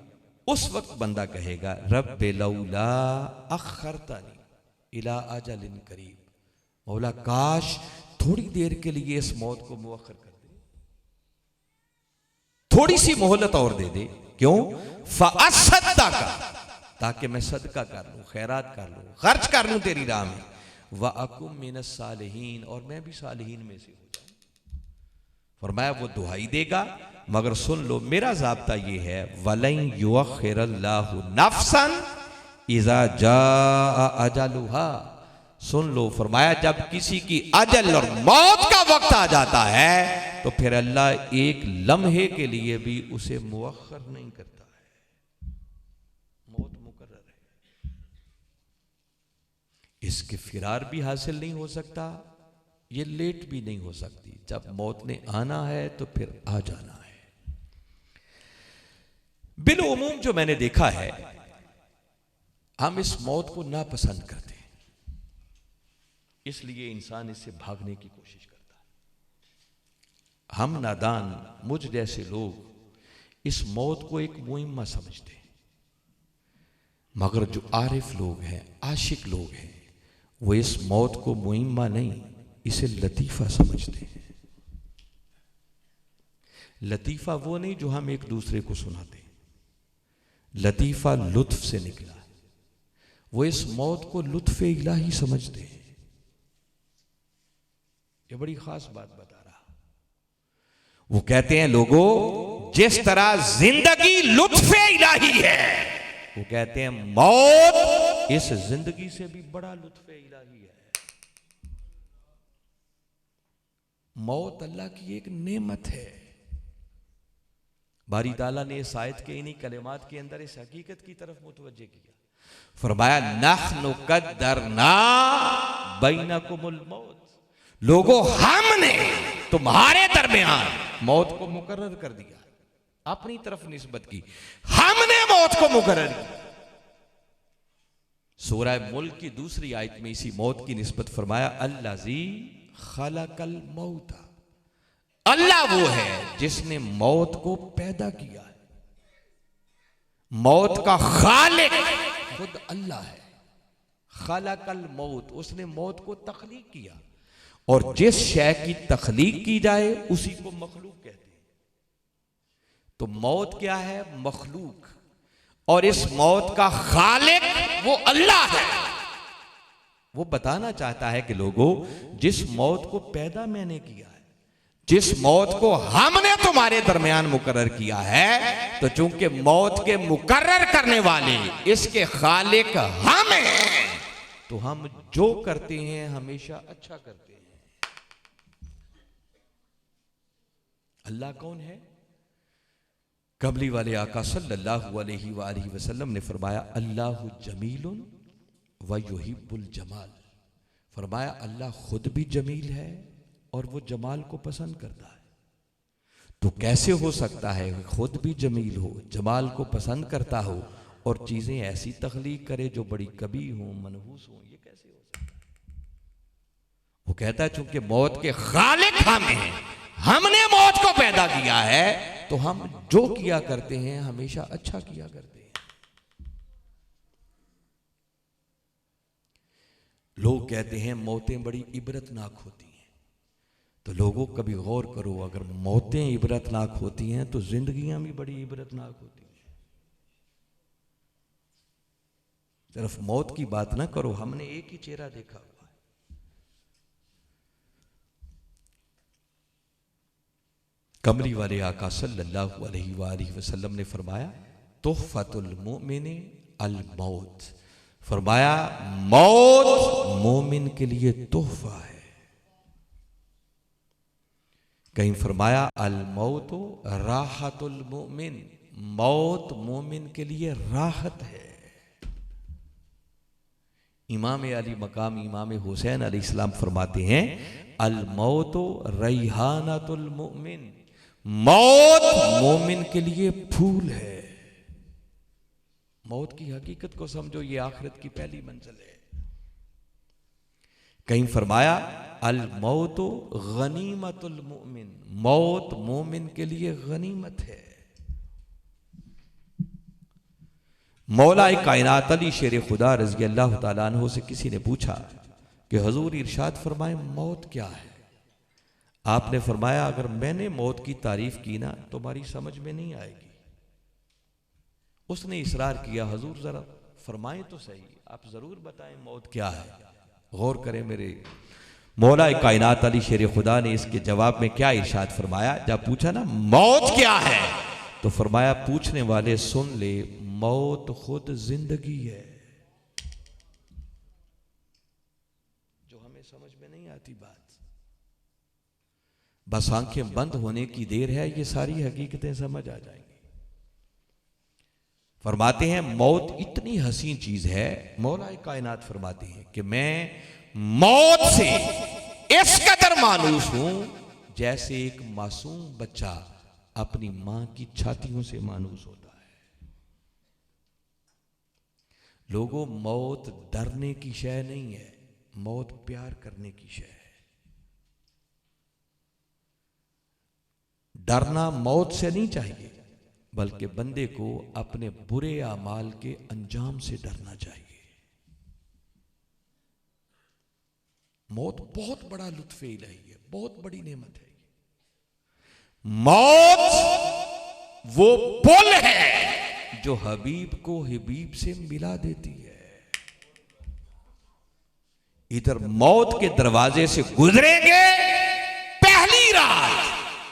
उस वक्त बंदा कहेगा रब्बे लौला अखरतनी इला अजलिन करीब, मौला काश थोड़ी देर के लिए इस मौत को मुअख्खर कर दे, थोड़ी सी मोहलत और दे दे। क्यों? फअसद्दका, ताकि मैं सदका कर लूं, खैरात कर लूं, खर्च कर लूं तेरी राह में, व अकुम मिनस सालिहीन, और मैं भी सालिहीन में से हो जाऊं। फरमाया वो दुहाई देगा, मगर सुन लो मेरा ज़ाब्ता ये है, वलन युअख्खिरल्लाहु नफ्सन इज़ा जाअ अजलुहा, सुन लो फरमाया जब किसी की अजल और मौत का वक्त आ जाता है तो फिर अल्लाह एक लम्हे के लिए भी उसे मुअख्खर नहीं करता है। मौत मुकर्रर है, इसके फिरार भी हासिल नहीं हो सकता, ये लेट भी नहीं हो सकती। जब मौत ने आना है तो फिर आ जाना है। बिलउमूम जो मैंने देखा है, हम इस मौत को नापसंद करते हैं, इसलिए इंसान इससे भागने की कोशिश करता है। हम नादान, मुझ जैसे लोग इस मौत को एक मुहिम्मा समझते हैं, मगर जो आरिफ लोग हैं, आशिक लोग हैं, वो इस मौत को मुहिम्मा नहीं, इसे लतीफ़ा समझते हैं। लतीफ़ा वो नहीं जो हम एक दूसरे को सुनाते हैं, लतीफ़ा लुत्फ से निकला है। वो इस मौत को लुत्फ़ इलाही समझते हैं। ये बड़ी खास बात बता रहा। वो कहते हैं लोगों, जिस तरह जिंदगी लुत्फ़ इलाही है, वो कहते हैं मौत इस जिंदगी से भी बड़ा लुत्फ़ इलाही है। मौत अल्लाह की एक नेमत है। बारी ताला ने इस आयत के इन्हीं कलिमात के अंदर इस हकीकत की तरफ मुतवज्जे किया। फरमाया नहनु कद्दरना बैनकुमुल मौत, लोगों हमने तुम्हारे दरमियान मौत को मुकर्रर कर दिया, अपनी तरफ निस्बत की, हमने मौत को मुकर्रर किया। सूरह मुल्क की दूसरी आयत में इसी मौत की निस्बत फरमाया अल्लाजी खलकल मौता, अल्लाह वो है जिसने मौत को पैदा किया है। मौत का खालिक खुद अल्लाह है। खलकल मौत, उसने मौत को तख्लीक किया, और जिस शय की तख्लीक की जाए उसी को मखलूक कहते हैं। तो मौत क्या है? मखलूक। और इस मौत का खालिक वो अल्लाह है। वो बताना चाहता है कि लोगों, जिस मौत को पैदा मैंने किया है, जिस मौत को हमने तुम्हारे दरमियान मुकर्रर किया है, तो चूंकि मौत के मुकर्रर करने वाले इसके खालिक हम हैं, तो हम जो करते हैं हमेशा अच्छा करते हैं। अल्लाह कौन है? कमली वाले आका सल्लल्लाहु अलैहि वसल्लम ने फरमाया अल्लाहु जमीलुन व युहिब्बुल जमाल, फरमाया अल्लाह खुद भी जमील है और वो जमाल को पसंद करता है। तो कैसे हो सकता है खुद भी जमील हो, जमाल को पसंद करता हो, और चीजें ऐसी तख्लीक करे जो बड़ी कभी हो, मनहूस हो? ये कैसे हो सकता है? वो कहता है चूंकि मौत के खालिक हम हैं, हमने मौत को पैदा किया है, तो हम जो किया करते हैं हमेशा अच्छा किया करते हैं। लोग कहते हैं मौतें बड़ी इबरतनाक होती हैं, तो लोगों कभी गौर करो, अगर मौतें इबरतनाक होती हैं तो जिंदगियां भी बड़ी इबरतनाक होती हैं। सिर्फ मौत की बात ना करो, हमने एक ही चेहरा देखा हुआ है। कमली वाले आका सल्लल्लाहु अलैहि वसल्लम ने फरमाया तुहफतुल मोमिन अल मौत, फरमाया मौत मोमिन के लिए तोहफा है। कहीं फरमाया अल मौत राहतुल मोमिन, मौत मोमिन के लिए राहत है। इमाम अली मकाम इमाम हुसैन अलैहिस्सलाम फरमाते हैं अल मौतो रैहानतुल मुमिन, मौत मोमिन के लिए फूल है। मौत की हकीकत को समझो, ये आखिरत की पहली मंजिल है। कहीं फरमाया अल मौतो गनीमतुल मुमिन, मौत मोमिन के लिए गनीमत है। मौला कायनात अली शेर खुदा रज़ी अल्लाह तआला अन्हु से किसी ने पूछा कि हुजूर इरशाद फरमाए मौत क्या है। आपने फरमाया अगर मैंने मौत की तारीफ की ना तुम्हारी समझ में नहीं आएगी। उसने इसरार किया हुजूर जरा फरमाएं तो सही, आप जरूर बताएं मौत क्या है। गौर करें मेरे मौला कायनात अली शेर खुदा ने इसके जवाब में क्या इरशाद फरमाया। जब पूछा ना मौत क्या है तो फरमाया पूछने वाले सुन ले, मौत खुद जिंदगी है। जो हमें समझ में नहीं आती बात, बस आंखें बंद होने की देर है, ये सारी हकीकतें समझ आ जाएंगी। फरमाते हैं मौत इतनी हसीन चीज है, मौला कायनात फरमाते हैं कि मैं मौत से इस कदर मानूस हूं जैसे एक मासूम बच्चा अपनी मां की छातियों से मानूस होता है। लोगों, मौत डरने की शय नहीं है, मौत प्यार करने की शय है। डरना मौत से नहीं चाहिए, बल्कि बंदे को अपने बुरे आमाल के अंजाम से डरना चाहिए। मौत बहुत बड़ा लुत्फ़े इलाही है, बहुत बड़ी नेमत है। मौत वो पुल है जो हबीब को हबीब से मिला देती है। इधर मौत के दरवाजे से गुजरेंगे, पहली रात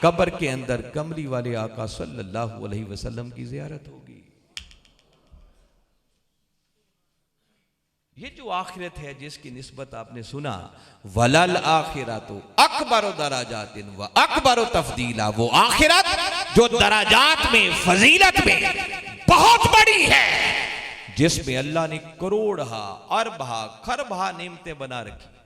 कब्र के अंदर कमली वाले आका सल्लल्लाहु अलैहि वसल्लम की ज़ियारत होगी। ये जो आखिरत है जिसकी निस्बत आपने सुना, वलल आखिरतु अकबर दराजातिन व अकबर तफदीला, वो आखिरत जो दराजात में फजीलत में बहुत बड़ी है, जिसमें अल्लाह ने करोड़हा अरबहा खरबहा नेमतें बना रखी।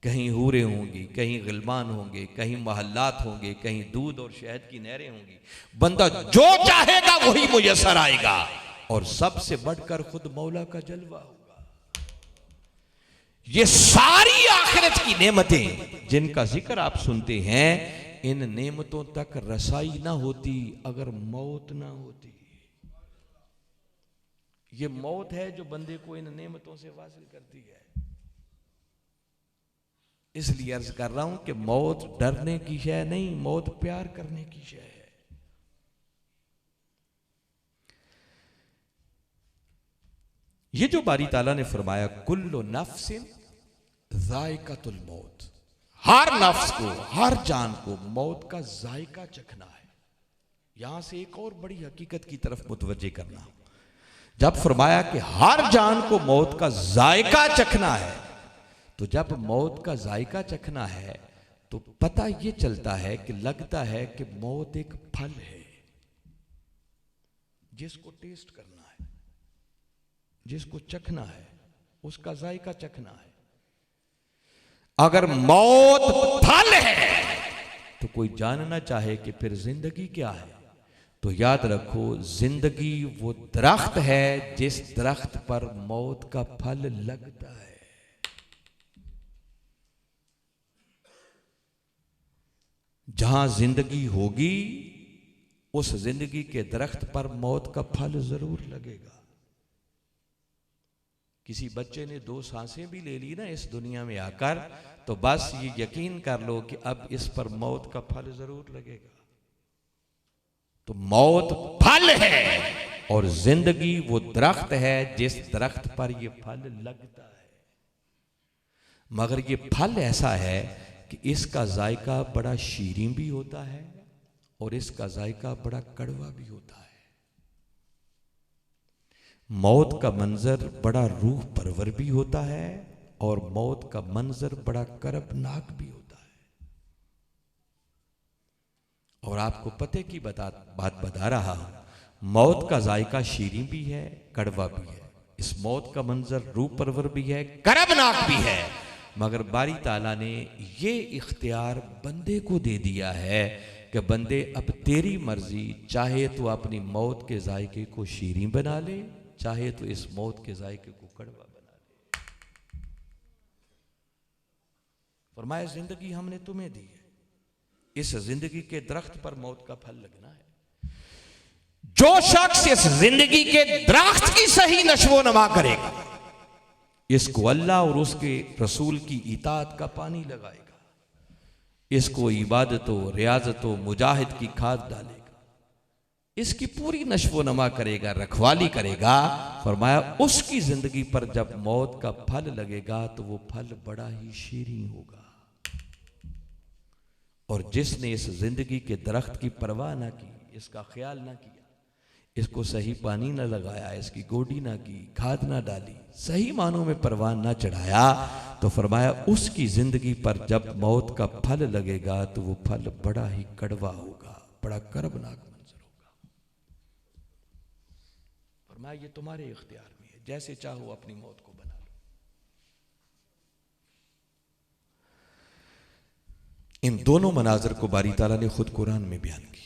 कहीं हूरें होंगी, कहीं गिलमान होंगे, कहीं महल्लात होंगे, कहीं दूध और शहद की नहरें होंगी। बंदा जो चाहेगा वही मुयस्सर आएगा, और सबसे बढ़कर खुद मौला का जलवा होगा। ये सारी आखिरत की नेमतें जिनका जिक्र आप सुनते हैं, इन नेमतों तक रसाई ना होती अगर मौत ना होती। ये मौत है जो बंदे को इन नेमतों से वासिल करती है। इसलिए अर्ज कर रहा हूं कि मौत डरने की शय नहीं, मौत प्यार करने की शय है। ये जो बारी ताला ने फरमाया कुल्लु नफ्सिन ज़ाइक़तुल मौत, हर नफ्स को, हर जान को मौत का जायका चखना है। यहां से एक और बड़ी हकीकत की तरफ मुतवज्जे करना। जब फरमाया कि हर जान को मौत का जायका चखना है, तो जब मौत का जायका चखना है तो पता यह चलता है कि लगता है कि मौत एक फल है जिसको टेस्ट करना है, जिसको चखना है, उसका जायका चखना है। अगर मौत फल है तो कोई जानना चाहे कि फिर जिंदगी क्या है, तो याद रखो जिंदगी वो दरख्त है जिस दरख्त पर मौत का फल लगता है। जहां जिंदगी होगी उस जिंदगी के दरख्त पर मौत का फल जरूर लगेगा। किसी बच्चे ने 2 सांसें भी ले ली ना इस दुनिया में आकर, तो बस ये यकीन कर लो कि अब इस पर मौत का फल जरूर लगेगा। तो मौत फल है और जिंदगी वो दरख्त है जिस दरख्त पर ये फल लगता है। मगर ये फल ऐसा है कि इसका जायका बड़ा शीरीं भी होता है और इसका जायका बड़ा कड़वा भी होता है। मौत का मंजर बड़ा रूह परवर भी होता है और मौत का मंजर बड़ा करबनाक भी होता है। और आपको पते की बात बता रहा हूं, मौत का जायका शीरीं भी है, कड़वा भी है। इस मौत का मंजर रूह परवर भी है, करबनाक भी है। मगर बारी ताला ने ये इख्तियार बंदे को दे दिया है कि बंदे अब तेरी मर्जी, चाहे तो अपनी मौत के जायके को शीरीं बना ले, चाहे तो इस मौत के जायके को कड़वा बना ले। फरमाया जिंदगी हमने तुम्हें दी है, इस जिंदगी के दरख्त पर मौत का फल लगना है। जो शख्स इस जिंदगी के दरख्त की सही नशो नमा करेगा, इसको अल्लाह और उसके रसूल की इताअत का पानी लगाएगा, इसको इबादतों रियाजतों मुजाहिद की खाद डालेगा, इसकी पूरी नशो नमा करेगा, रखवाली करेगा। फरमाया उसकी जिंदगी पर जब मौत का फल लगेगा तो वो फल बड़ा ही शीरीं होगा। और जिसने इस जिंदगी के दरख्त की परवाह ना की, इसका ख्याल ना किया, इसको सही पानी ना लगाया, इसकी गोडी ना की, खाद ना डाली, सही मानों में परवान ना चढ़ाया, तो फरमाया उसकी जिंदगी पर जब मौत का फल लगेगा तो वो फल बड़ा ही कड़वा होगा, बड़ा कर्बनाक मंजर होगा। फरमाया ये तुम्हारे इख्तियार में है, जैसे चाहो अपनी मौत को बना लो। इन दोनों मनाजर को बारी ताला ने खुद कुरान में बयान किया।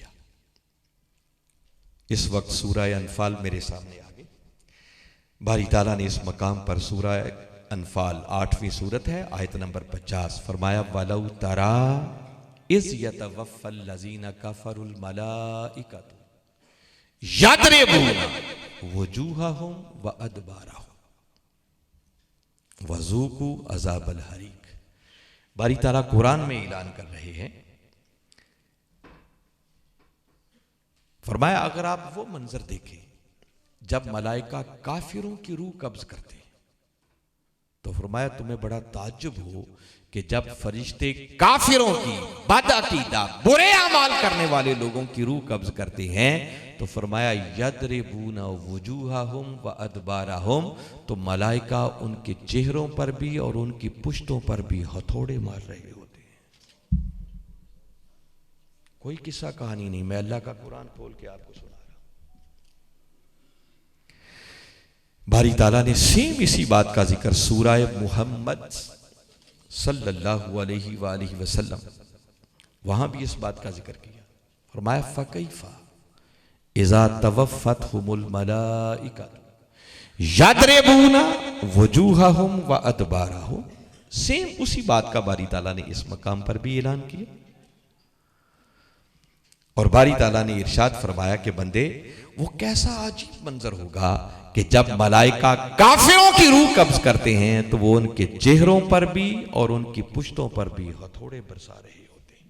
इस वक्त सूरह अनफाल मेरे सामने आ गई। बारी ताला ने इस मकाम पर सूरह अनफाल 8वीं सूरत है, आयत नंबर 50, फरमाया वलौ तरा इज़ यतवफ़्फ़ल लज़ीना कफ़रुल मलाइकतु यद्रिबूना वजूहहुम व अदबारहुम वज़ूक़ू अज़ाबल हरीक। बारी ताला कुरान में ऐलान कर रहे हैं, फरमाया अगर आप वो मंजर देखें जब मलाइका काफिरों की रूह कब्ज करते हैं, तो फरमाया तुम्हें बड़ा ताज्जुब हो कि जब फरिश्ते काफिरों की, बदअकीदा, बुरे अमाल करने वाले लोगों की रूह कब्ज करते हैं, तो फरमाया यद्रिबूना वजूहहुम व अदबारहुम, तो मलाइका उनके चेहरों पर भी और उनकी पुश्तों पर भी हथौड़े मार रहे होते हैं। कोई किस्सा कहानी नहीं, मैं अल्लाह का कुरान खोल के आपको सुना रहा हूं। बारी ताला ने सेम इसी बात का जिक्र सूरह मुहम्मद सल्लल्लाहु अलैहि वसल्लम, वहां भी इस बात का जिक्र किया। फरमाया फकैफा इज़ा तवफ़्फ़तहुमुल मलाइकतु यद्रिबूना वजूहहुम व अदबारहुम। सेम उसी बात का बारी ताला ने इस मकाम पर भी ऐलान किया। और बारी ताला ने इरशाद फरमाया कि बंदे वो कैसा अजीब मंजर होगा कि जब मलाइका काफिरों की रूह कब्ज करते हैं तो वो उनके चेहरों पर भी और उनकी पुश्तों पर भी हथौड़े बरसा रहे होते हैं।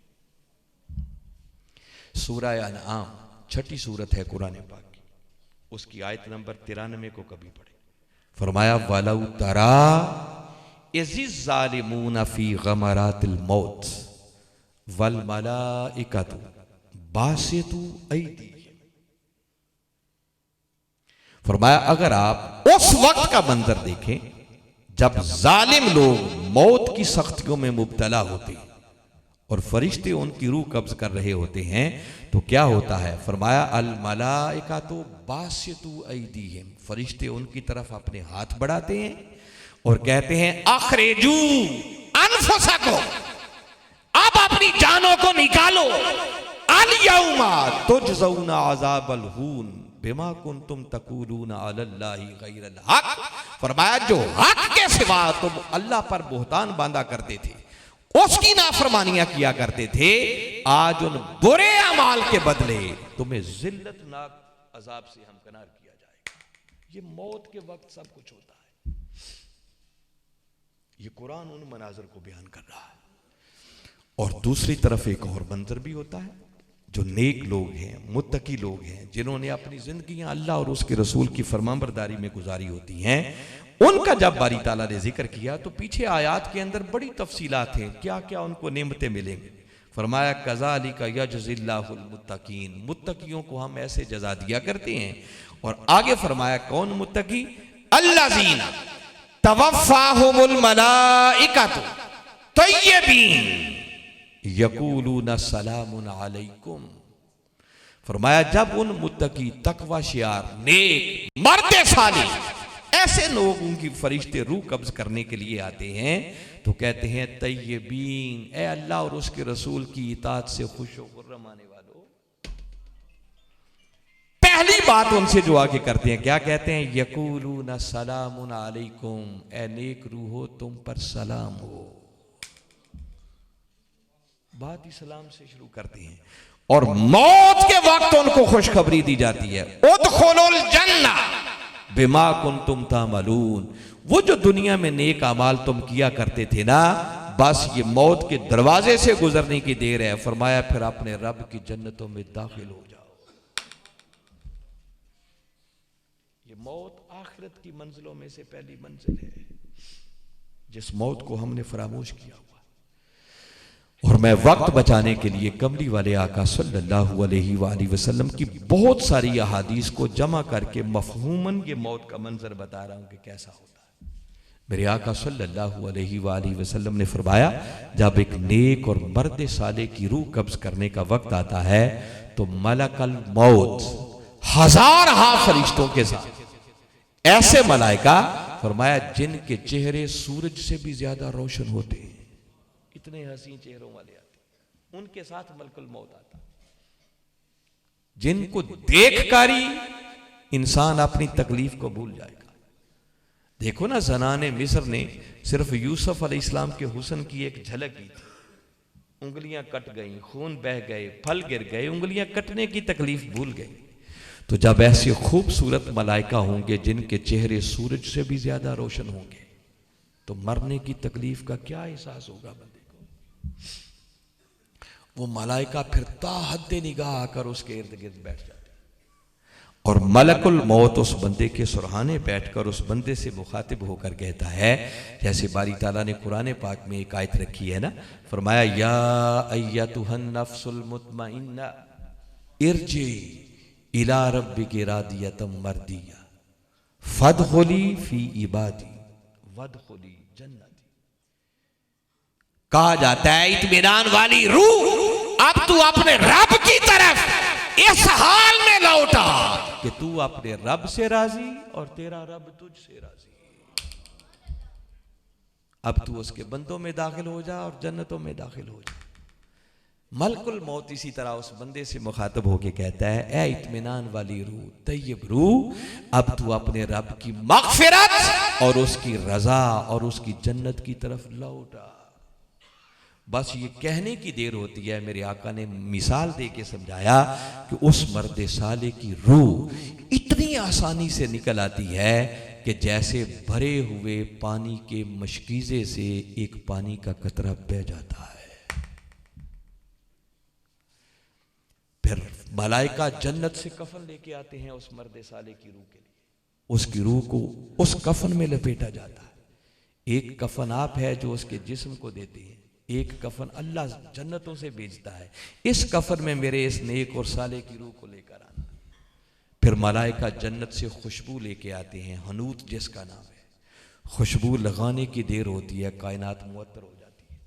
सूरह अनआम 6ठी सूरत है कुरान पाक की, उसकी आयत नंबर 93 को कभी पढ़े। फरमाया वलौ तरा इज़िज़ ज़ालिमूना फी गमरातिल मौत वल मलाइकतु बासितु ऐदीहिम। फरमाया अगर आप उस वक्त का मंजर देखें जब जालिम लोग मौत की सख्तियों में मुब्तला होते हैं और फरिश्ते उनकी रूह कब्ज कर रहे होते हैं, तो क्या होता है? फरमाया अल मलाइकातु बासितु ऐदीहिम, फरिश्ते उनकी तरफ अपने हाथ बढ़ाते हैं और कहते हैं अखरिजू अनफुसकुम, आप अपनी जानों को निकालो, अल यौमा तुजज़ौना अज़ाबल हून बिमा कुंतुम तक़ूलूना अलल्लाहि गैरल हक। फरमाया जो हक के सिवा तुम अल्लाह पर बुहतान बांधा करते थे, उसकी नाफरमानियां किया करते थे, आज उन बुरे अमाल के बदले तुम्हें जिल्लतनाक अजाब से हमकनार किया जाएगा। ये मौत के वक्त सब कुछ होता है। ये कुरान उन मनाजर को बयान कर रहा है। और दूसरी तरफ एक और मंजर भी होता है, जो नेक लोग हैं, मुत्तकी लोग हैं, जिन्होंने अपनी जिंदगियां अल्लाह और उसके रसूल की फरमाबरदारी में गुजारी होती हैं, उनका जब बारी ताला ने जिक्र किया तो पीछे आयात के अंदर बड़ी तफसीलात हैं, क्या क्या उनको नेमतें मिलेंगी। फरमाया कज़ालिका यजज़िल्लाहुल मुत्तकीन, मुत्तकियों को हम ऐसे जजा दिया करते हैं। और आगे फरमाया कौन मुत्तकी? अल्लज़ीना तवफ़्फ़ाहुमुल मलाइकतु तय्यबीन यक़ूलूना सलामुन अलैकुम। फरमाया जब उन मुत्तकी, तकवा शियार, नेक, मर्द सालिह, ऐसे लोगों की फरिश्ते रूह कब्ज करने के लिए आते हैं तो कहते हैं तय्यबीन, ए अल्लाह और उसके रसूल की इताअत से खुश व खुर्रम आने वालों। पहली बात उनसे जो आगे करते हैं क्या कहते हैं, यकूलून सलामुन अलैकुम, ए नेक रूह हो तुम पर सलाम हो। बात ही सलाम से शुरू करते हैं और मौत के वक्त उनको खुशखबरी दी जाती है, उदखुलुल जन्ना बिमा कुंतुम तामलून। वो जो दुनिया में नेक अमाल तुम किया करते थे ना, बस ये मौत के दरवाजे से गुजरने की देर है। फरमाया फिर अपने रब की जन्नतों में दाखिल हो जाओ। ये मौत आखिरत की मंजिलों में से पहली मंजिल है, जिस मौत को हमने फरामोश किया हुआ। और मैं वक्त बचाने के लिए कमली वाले आका सल्लल्लाहु अलैहि वसल्लम की बहुत सारी अहादीस को जमा करके मफहूमन ये मौत का मंजर बता रहा हूं कि कैसा होता है। मेरे आका सल्लल्लाहु अलैहि वसल्लम ने फरमाया, जब एक नेक और मर्द साले की रूह कब्ज करने का वक्त आता है तो मलकल मौत हजार फरिश्तों के साथ, ऐसे मलाइका फरमाया जिनके चेहरे सूरज से भी ज्यादा रोशन होते हैं, इतने हसीन चेहरों वाले आते, उनके साथ मलकुल मौत आता, जिनको देखकर ही इंसान अपनी तकलीफ को भूल जाएगा। देखो ना, ज़नाने मिस्र ने सिर्फ यूसुफ अलैहिस्सलाम के हुस्न की एक झलक की थी, उंगलियां कट गई, खून बह गए, फल गिर गए, उंगलियां कटने की तकलीफ भूल गई। तो जब ऐसे खूबसूरत मलाइका होंगे जिनके चेहरे सूरज से भी ज्यादा रोशन होंगे, तो मरने की तकलीफ का क्या एहसास होगा बंदे को। वो मलाइका फिर ताहद्दे निगाह आकर उसके इर्द गिर्द बैठ जाते और मलकुल मौत उस बंदे के सुरहाने बैठकर उस बंदे से मुखातिब होकर कहता है, जैसे बारी ताला ने कुरान पाक में एक आयत रखी है ना, फरमाया या अय्यतुहन नफ्सुल मुतमइन्ना इरजी इला रब्बिकी रादियतम मर्दिया फदखुली फी इबादी वदखुली जन्नती। कहा जाता है इत्मीनान वाली रूह अब तू अपने रब की तरफ इस हाल में लौटा कि तू अपने रब से राजी और तेरा रब तुझसे राजी। अब तू उसके बंदों में दाखिल हो जा और जन्नतों में दाखिल हो जा। मलकुल मौत इसी तरह उस बंदे से मुखातब होके कहता है, ए इत्मीनान वाली रूह, तय्यब रूह, अब तू अपने रब की मग़फ़िरत और उसकी रजा और उसकी जन्नत की तरफ लौटा। बस ये कहने की देर होती है। मेरे आका ने मिसाल दे के समझाया कि उस मर्द साले की रूह इतनी आसानी से निकल आती है कि जैसे भरे हुए पानी के मशकीज़े से एक पानी का कतरा बह जाता है। फिर मलाइका जन्नत से कफन लेके आते हैं उस मर्द साले की रूह के लिए। उसकी रूह को उस कफन में लपेटा जाता है। एक कफन आप है जो उसके जिस्म को देते हैं, एक कफन अल्लाह जन्नतों से भेजता है। इस कफन में मेरे इस नेक और साले की रूह को लेकर आना। फिर मलाइका जन्नत से खुशबू लेके आते हैं, हनूत जिसका नाम है। खुशबू लगाने की देर होती है, कायनात मुअत्तर हो जाती है।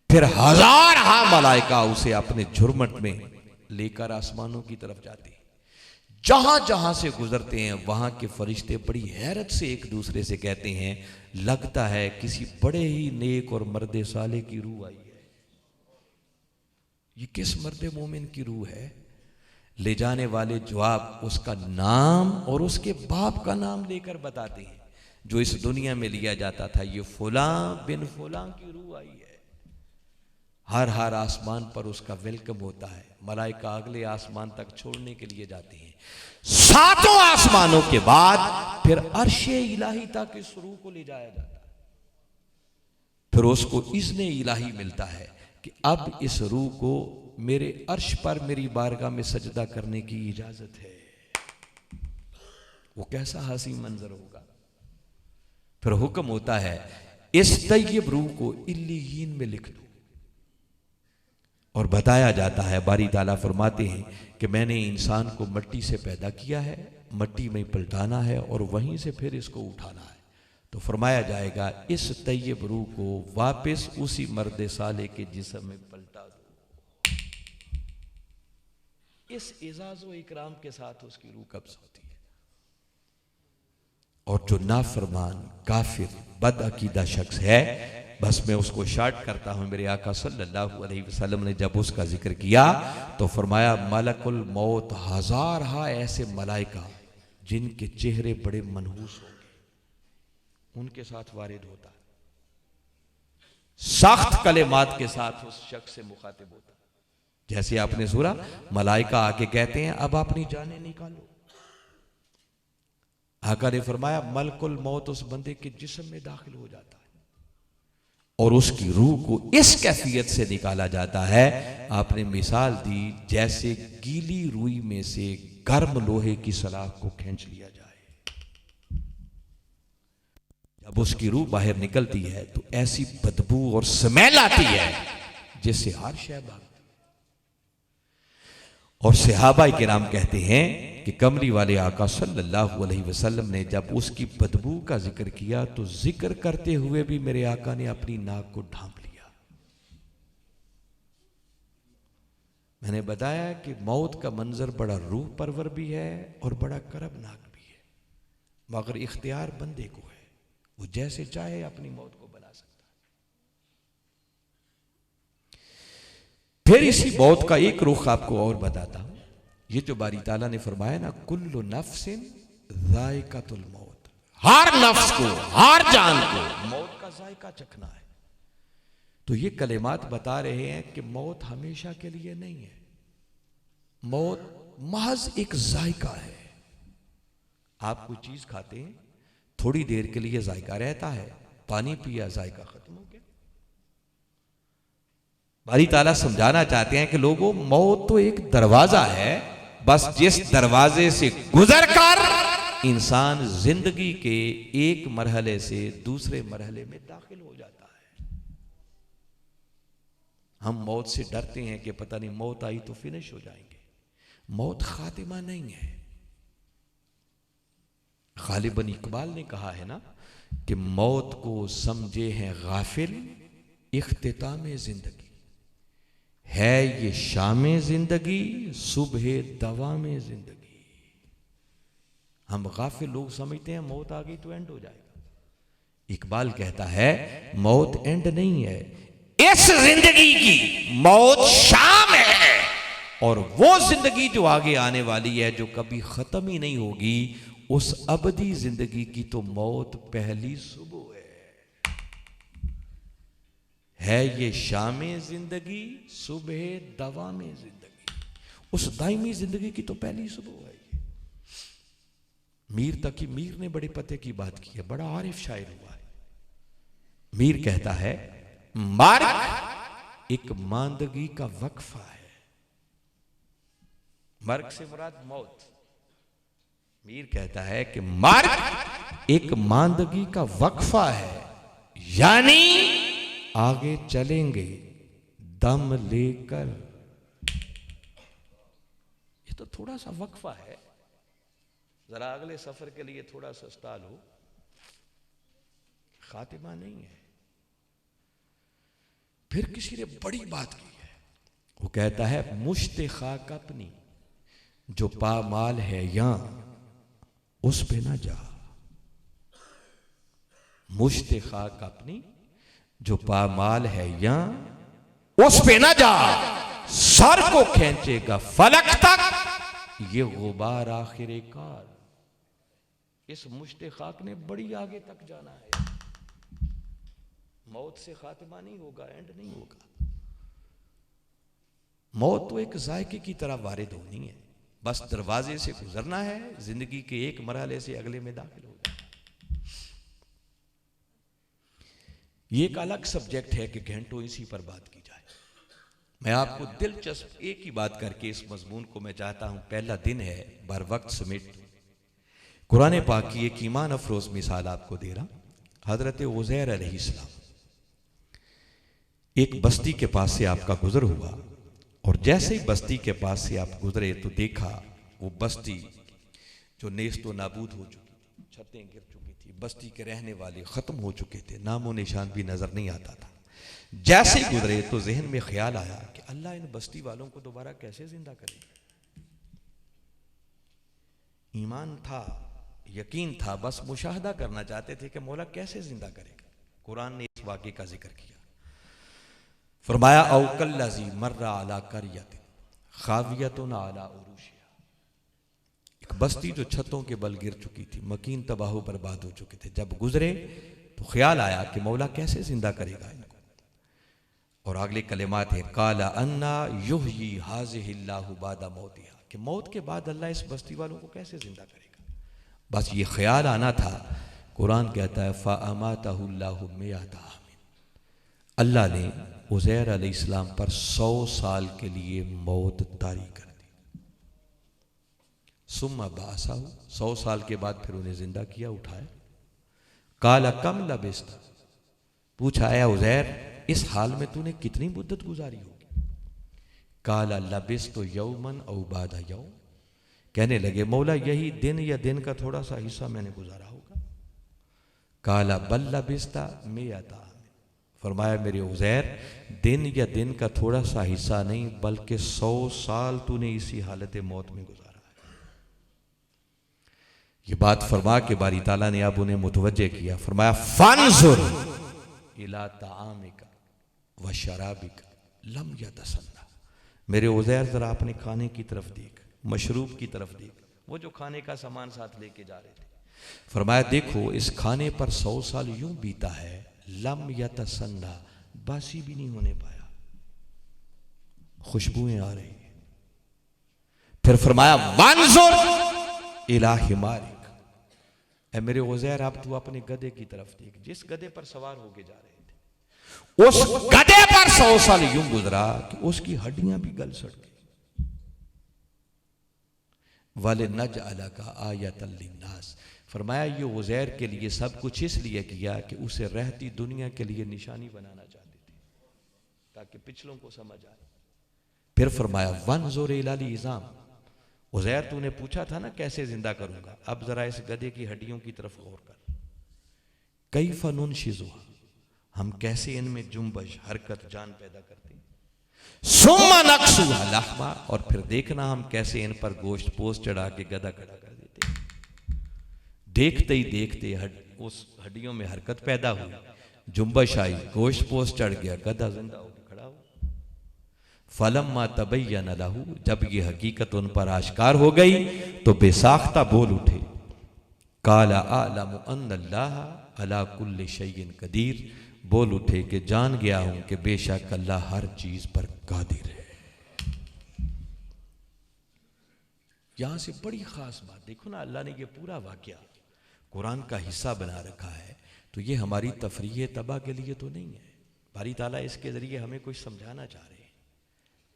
फिर हजार मलाइका उसे अपने झुरमट में लेकर आसमानों की तरफ जाते हैं। जहां जहां से गुजरते हैं वहां के फरिश्ते बड़ी हैरत से एक दूसरे से कहते हैं, लगता है किसी बड़े ही नेक और मर्द साले की रूह आई है। ये किस मर्द मोमिन की रूह है? ले जाने वाले जवाब उसका नाम और उसके बाप का नाम लेकर बताते हैं, जो इस दुनिया में लिया जाता था, ये फुलां बिन फुलां की रूह आई है। हर आसमान पर उसका वेलकम होता है। मलाइका अगले आसमान तक छोड़ने के लिए जाते हैं। 7 आसमानों के बाद फिर अर्शे इलाही तक इस रूह को ले जाया जाता है। फिर उसको इज़्ने इलाही मिलता है कि अब इस रूह को मेरे अर्श पर मेरी बारगाह में सजदा करने की इजाजत है। वो कैसा हसीन मंजर होगा। फिर हुक्म होता है, इस तय्यब रूह को इल्लीयीन में लिख दो। और बताया जाता है, बारी ताला फरमाते हैं कि मैंने इंसान को मिट्टी से पैदा किया है, मिट्टी में पलटाना है और वहीं से फिर इसको उठाना है। तो फरमाया जाएगा, इस तय्यब रूह को वापस उसी मर्द साले के जिस्म में पलटा दो। इस इजाज़ व इकराम के साथ उसकी रूह कब्ज़ होती है। और जो नाफरमान काफिर बदअकीदा शख्स है, बस मैं उसको शार्ट करता हूं। मेरे आका सल्लल्लाहु अलैहि वसल्लम ने जब उसका जिक्र किया तो फरमाया मलकुल मौत, हजार हा ऐसे मलाइका जिनके चेहरे बड़े मनहूस होंगे, उनके साथ वारिद होता है, सख्त कलेमात के साथ उस शख्स से मुखातिब होता है। जैसे आपने सुना, मलाइका आके कहते हैं अब अपनी जानें निकालो। आका ने फरमाया मलकुल मौत उस बंदे के जिस्म में दाखिल हो जाता है और उसकी रूह को इस कैफियत से निकाला जाता है, आपने मिसाल दी जैसे गीली रुई में से गर्म लोहे की सलाख को खींच लिया जाए। जब उसकी रूह बाहर निकलती है तो ऐसी बदबू और स्मेल आती है जिससे हर शय भागती है। और सहाबा किराम कहते हैं कि कमली वाले आका सल्लल्लाहु अलैहि वसल्लम ने जब उसकी बदबू का जिक्र किया तो जिक्र करते हुए भी मेरे आका ने अपनी नाक को ढांप लिया। मैंने बताया कि मौत का मंजर बड़ा रूह परवर भी है और बड़ा करबनाक भी है, मगर इख्तियार बंदे को है, वो जैसे चाहे अपनी मौत को बना सकता है। फिर इसी मौत का एक रुख आपको और बताता हूं। ये जो बारी ताला ने फरमाया ना, कुल्लु नफ्सिन जायकातुल मौत, हर नफ्स को, हर जान को मौत का जायका चखना है। तो ये कलेमात बता रहे हैं कि मौत हमेशा के लिए नहीं है, मौत महज एक जायका है। आप कोई चीज खाते हैं, थोड़ी देर के लिए जायका रहता है, पानी पिया जायका खत्म हो गया। बारी ताला समझाना चाहते हैं कि लोगों, मौत तो एक दरवाजा है, बस जिस दरवाजे से गुजरकर इंसान जिंदगी के एक मरहले से दूसरे मरहले में दाखिल हो जाता है। हम मौत से डरते हैं कि पता नहीं मौत आई तो फिनिश हो जाएंगे। मौत खातिमा नहीं है। गालिबन इकबाल ने कहा है ना कि मौत को समझे हैं गाफिल, इख्तिताम जिंदगी है ये शामे जिंदगी, सुबह दवा में जिंदगी। हम गाफिल लोग समझते हैं मौत आ गई तो एंड हो जाएगा। इकबाल कहता है मौत एंड नहीं है, इस जिंदगी की मौत शाम है, और वो जिंदगी जो आगे आने वाली है, जो कभी खत्म ही नहीं होगी, उस अबदी जिंदगी की तो मौत पहली सुबह है ये शामे जिंदगी, सुबह दवा में जिंदगी। उस दायमी जिंदगी की तो पहली सुबह है। मीर तकी मीर ने बड़े पते की बात की है, बड़ा आरिफ शायर हुआ है। मीर कहता है मर्ग एक मांदगी का वक्फा है। मर्ग से मुराद मौत। मीर कहता है कि मर्ग एक मांदगी का वक्फा है, यानी आगे चलेंगे दम लेकर। ये तो थोड़ा सा वक्फा है, जरा अगले सफर के लिए थोड़ा सा स्टाल हो, खातिमा नहीं है। फिर किसी ने बड़ी बात की है, वो कहता है मुश्ते खाक अपनी जो पामाल है यहां उस पे ना जा। मुश्ते खाक अपनी जो पामाल है यहां उस पे ना जा, सर को खींचेगा फलक तक ये गुबार आखिर कार। इस मुश्ते खाक ने बड़ी आगे तक जाना है। मौत से खात्मा नहीं होगा, एंड नहीं होगा। मौत तो एक जायके की तरह वारिद होनी है, बस दरवाजे से गुजरना है, जिंदगी के एक मरहले से अगले में दाखिल हो जाना। ये एक अलग सब्जेक्ट है कि घंटों इसी पर बात की जाए। मैं आपको दिलचस्प एक ही बात करके इस मजमून को मैं चाहता हूं, पहला दिन है, बर वक्त समेट कुरान पाक की एक ईमान अफरोज मिसाल आपको दे रहा। हजरत उज़ैर अलैहिस्सलाम एक बस्ती के पास से आपका गुजर हुआ, और जैसे ही बस्ती के पास से आप गुजरे तो देखा वो बस्ती जो नेस्तो नाबूद हो चुकी थी, छतें गिर चुकी थी, बस्ती के रहने वाले खत्म हो चुके थे, नामो निशान भी नजर नहीं आता था। जैसे ही गुजरे तो जहन में ख्याल आया कि अल्लाह इन बस्ती वालों को दोबारा कैसे जिंदा करे। ईमान था यकीन था, बस मुशाहदा करना चाहते थे कि मौला कैसे जिंदा करेगा। कुरान ने इस वाक़े का जिक्र किया, फरमाया औकल्लज़ी मर्रा अला करियतिन खावियतुन अला उरूशिहा, एक बस्ती जो छतों के बल गिर चुकी थी, मकीन तबाह बर्बाद हो चुके थे, जब गुजरे तो ख्याल आया कि मौला कैसे जिंदा करेगा इनको। और अगले कलिमात है काला अन्ना युहयी हाज़िहिल्लाहु बादा मौतिहा, कि मौत के बाद अल्लाह इस बस्ती वालों को कैसे जिंदा करेगा। बस ये ख्याल आना था। कुरान कहता है फ़अमातहुल्लाहु मिअता आमिन, अल्लाह ने उज़ैर अलैहिस्सलाम पर 100 साल के लिए मौत तारी कर दी। सुम्मा बाअसाहु, 100 साल के बाद फिर उन्हें जिंदा किया, उठाया। काला कम लबिस्त, पूछा है उज़ैर इस हाल में तूने कितनी मुद्दत गुजारी होगी। काला लबिस्तु यौमन औ बादा यौम, कहने लगे मौला यही दिन या दिन का थोड़ा सा हिस्सा मैंने गुजारा होगा। काला बल लबिस्ता मिअता, फरमाया मेरे उज़ैर दिन या दिन का थोड़ा सा हिस्सा नहीं बल्कि 100 साल तूने इसी हालत मौत में गुजारा है। ये बात फरमा के बारी ताला ने अब उन्हें मुतवज्जे किया, फरमाया फंजुर इला ताआमिका व शराबिका लम यतसन्ना, मेरे उज़ैर जरा अपने खाने की तरफ देख, मशरूब की तरफ देख, वो जो खाने का सामान साथ लेके जा रहे थे। फरमाया देखो इस खाने पर 100 साल यूं बीता है, लम यतसन्ना, बासी भी नहीं होने पाया, खुशबुएं आ रही हैं। फिर फरमाया वंजुर इला हिमारिक, ऐ मेरे उज़ैर अब तू अपने गधे की तरफ देख, जिस गधे पर सवार होके जा रहे थे उस गधे पर 100 साल यूं गुजरा कि उसकी हड्डियां भी गल सड़ गई। वाले नज अला का आयतल लिन्नास, फरमाया ये उज़ैर के लिए सब कुछ इसलिए किया कि उसे रहती दुनिया के लिए निशानी बनाना चाहते थे ताकि पिछलों को समझ आए। फिर फरमाया वंजुर इला इज़ाम, उज़ैर तूने पूछा था ना कैसे जिंदा करूंगा, अब जरा इस गधे की हड्डियों की तरफ गौर कर। कैफ़ नुनशिज़ुहा, हम कैसे इनमें जुम्बश हरकत जान पैदा करते हैं। सुम्मा नक्सुहा लहमा, और फिर देखना हम कैसे इन पर गोश्त पोस्ट चढ़ा के गधा खड़ा कर देते हैं। देखते ही देखते उस हड्डियों में हरकत पैदा हुई, जुम्बश आई, गोश्त पोस्ट चढ़ गया, गधा जिंदा होकर खड़ा हो। फलम्मा तबय्यन लहू, जब ये हकीकत उन पर आश्कार हो गई तो बेसाख्ता बोल उठे, काला आलमु अन्नल्लाह अला कुल्लि शैइन कदीर, बोल उठे कि जान गया हूं कि बेशक अल्लाह हर चीज पर कादिर है। यहां से बड़ी खास बात देखो ना, अल्लाह ने ये पूरा वाकया कुरान का हिस्सा बना रखा है, तो ये हमारी तफरीह तबाह के लिए तो नहीं है। बारी ताला इसके जरिए हमें कुछ समझाना चाह रहे हैं।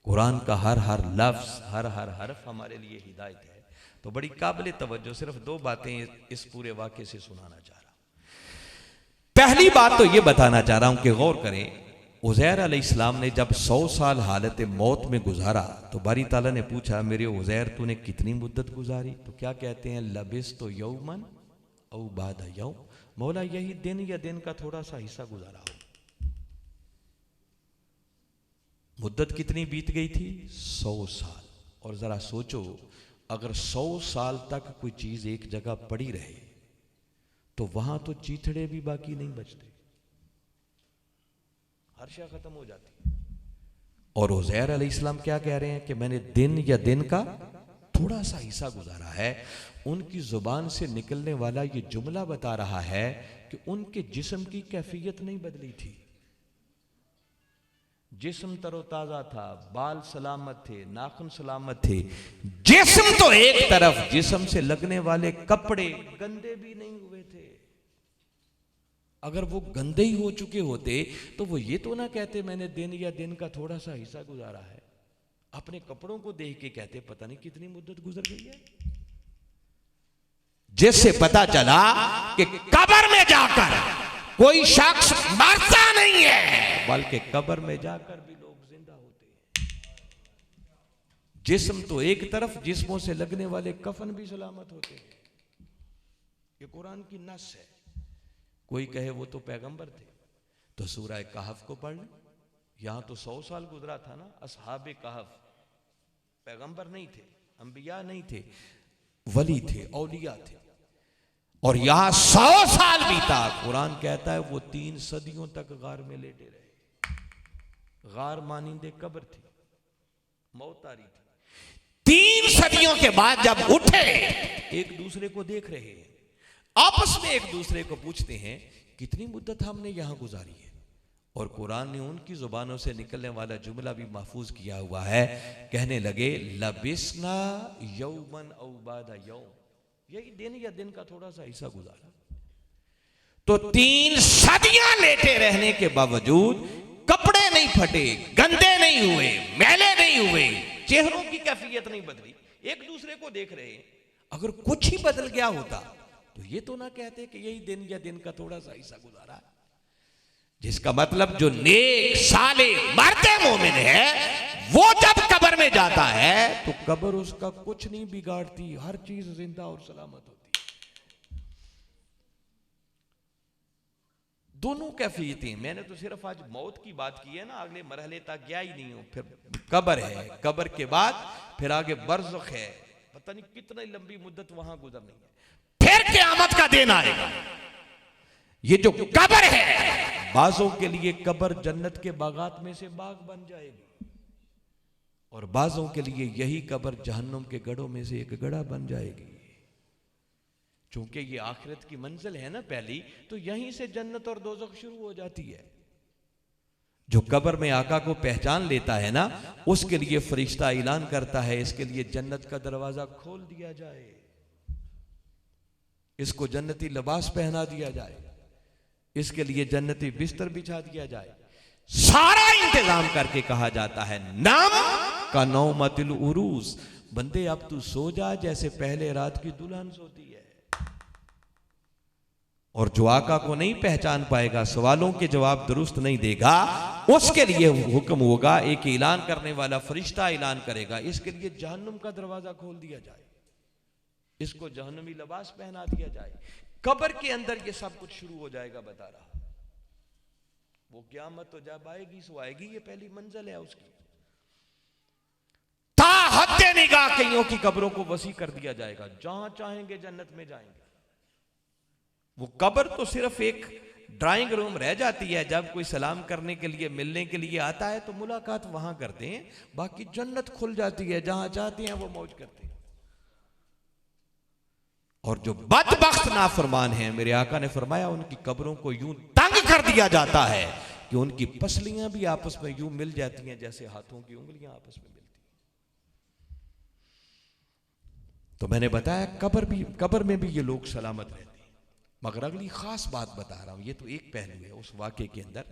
कुरान का हर हर लफ्ज, हर हर हरफ हमारे लिए हिदायत है। तो बड़ी काबिल तवज्जो सिर्फ 2 बातें इस पूरे वाकये से सुनाना चाह रहा हूं। पहली बात तो ये बताना चाह रहा हूं कि गौर करें, उज़ैर अलैहिस्सलाम ने जब 100 साल हालत मौत में गुजारा तो बारी ताला ने पूछा मेरे उज़ैर तूने कितनी मुद्दत गुजारी, तो क्या कहते हैं लबिस तो यौमन औ बादा यौम, मौला यही दिन या दिन का थोड़ा सा हिस्सा गुजारा हो। मुद्दत कितनी बीत गई थी? 100 साल। और जरा सोचो अगर 100 साल तक कोई चीज एक जगह पड़ी रहे तो वहां तो चीथड़े भी बाकी नहीं बचते, हर शय खत्म हो जाती है। और उज़ैर अलैहिस्सलाम क्या कह रहे हैं कि मैंने दिन या दिन का थोड़ा सा हिस्सा गुजारा है। उनकी जुबान से निकलने वाला ये जुमला बता रहा है कि उनके जिस्म की कैफियत नहीं बदली थी। जिस्म तरोताजा था, बाल सलामत थे, नाखून सलामत थे, जिस्म तो एक तरफ, जिस्म से लगने वाले कपड़े गंदे भी नहीं हुए थे। अगर वो गंदे ही हो चुके होते तो वो ये तो ना कहते मैंने दिन या दिन का थोड़ा सा हिस्सा गुजारा है। अपने कपड़ों को देख के कहते पता नहीं कितनी मुद्दत गुजर गई है। जिससे पता चला कि कब्र में जाकर कोई शख्स मरता नहीं है, बल्कि कब्र में जाकर भी लोग जिंदा होते हैं। जिस्म तो एक तरफ, जिस्मों से लगने वाले कफन भी सलामत होते हैं। ये कुरान की नस है। कोई कहे वो तो पैगंबर थे, तो सूरह कहफ को पढ़ लें। यहां तो 100 साल गुजरा था ना। असहाबे कहफ पैगंबर नहीं थे, अंबिया नहीं थे, वली थे, औलिया थे। और यहां 100 साल बीता। कुरान कहता है वो 3 सदियों तक गार में लेटे रहे। गार मानिंदे कब्र थी, मौत आ रही थी। 3 सदियों के बाद जब उठे, एक दूसरे को देख रहे हैं, आपस में एक दूसरे को पूछते हैं कितनी मुद्दत हमने यहां गुजारी है। और कुरान ने उनकी जुबानों से निकलने वाला जुमला भी महफूज किया हुआ है। कहने लगे लबिस्ना यौमन औ बादा यौम, यही दिन या दिन का थोड़ा सा हिस्सा गुजारा। तो 3 सदियां लेटे रहने के बावजूद कपड़े नहीं फटे, गंदे नहीं हुए, मैले नहीं हुए, चेहरों की कैफियत नहीं बदली, एक दूसरे को देख रहे हैं। अगर कुछ ही बदल गया होता तो ये तो ना कहते कि यही दिन या दिन का थोड़ा सा हिस्सा गुजारा। जिसका मतलब जो नेक साले मरते मोमिन है वो जब कब्र में जाता है तो कब्र उसका कुछ नहीं बिगाड़ती, हर चीज जिंदा और सलामत होती है। दोनों कैफियतें। मैंने तो सिर्फ आज मौत की बात की है ना, अगले मरहले तक गया ही नहीं हूं। फिर कब्र है, कब्र के बाद फिर आगे बरज़ख है, पता नहीं कितनी लंबी मुद्दत वहां गुजरनी है। फिर क़यामत का दिन आएगा। ये जो कब्र है, बाजों के लिए कब्र जन्नत के बागात में से बाग बन जाएगी, और बाजों के लिए यही कब्र जहन्नुम के गढ़ों में से एक गढ़ा बन जाएगी। चूंकि ये आखिरत की मंजिल है ना पहली, तो यहीं से जन्नत और दोज़ख शुरू हो जाती है। जो कब्र में आका को पहचान लेता है ना, उसके लिए फरिश्ता ऐलान करता है इसके लिए जन्नत का दरवाजा खोल दिया जाए, इसको जन्नती लिबास पहना दिया जाए, इसके लिए जन्नती बिस्तर बिछा दिया जाए। सारा इंतजाम करके कहा जाता है नाम का नौमतिल उरूस, बंदे अब तू सो जा जैसे पहले रात की दुल्हन सोती है। और जो आका को नहीं पहचान पाएगा, सवालों के जवाब दुरुस्त नहीं देगा, उसके लिए हुक्म होगा, एक ऐलान करने वाला फरिश्ता ऐलान करेगा इसके लिए जहन्नुम का दरवाजा खोल दिया जाए, इसको जहन्नमी लिबास पहना दिया जाए। कब्र के अंदर ये सब कुछ शुरू हो जाएगा। बता रहा वो क़यामत तो जब आएगी सो आएगी, ये पहली मंजिल है उसकी। ता हद्दे निगाह कईयों की कब्रों को वसी कर दिया जाएगा, जहां चाहेंगे जन्नत में जाएंगे। वो कब्र तो सिर्फ एक ड्राइंग रूम रह जाती है, जब कोई सलाम करने के लिए मिलने के लिए आता है तो मुलाकात वहां करते हैं, बाकी जन्नत खुल जाती है, जहां चाहते हैं वो मौज करते हैं। और जो बदबख्त नाफरमान हैं, मेरे आका ने फरमाया उनकी कब्रों को यूं तंग कर दिया जाता है कि उनकी पसलियां भी आपस में यूं मिल जाती हैं जैसे हाथों की उंगलियां आपस में मिलती हैं। तो मैंने बताया कब्र में भी ये लोग सलामत रहते हैं। मगर अगली खास बात बता रहा हूं, ये तो एक पहलू है उस वाक़े के अंदर।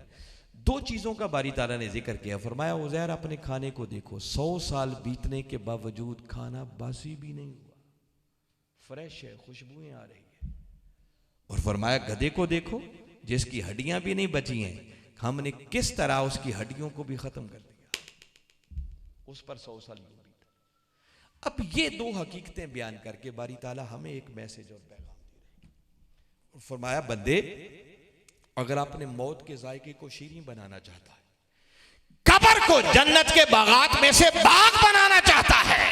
2 चीजों का बारी ताला ने जिक्र किया। फरमाया उज़ैर अपने खाने को देखो, 100 साल बीतने के बावजूद खाना बासी भी नहीं हुआ, फ्रेश है, खुशबुएं आ रही है। और फरमाया गधे को देखो जिसकी हड्डियां भी नहीं बची हैं, हमने किस तरह उसकी हड्डियों को भी खत्म कर दिया, उस पर 100 साल यूं बीता। अब ये 2 हकीकतें बयान करके बारी ताला हमें एक मैसेज और पैगाम दे रहे हैं। फरमाया बंदे, अगर आपने मौत के जायके को शीरीं बनाना चाहता है, कब्र को जन्नत के बागात में से बाग बनाना चाहता है,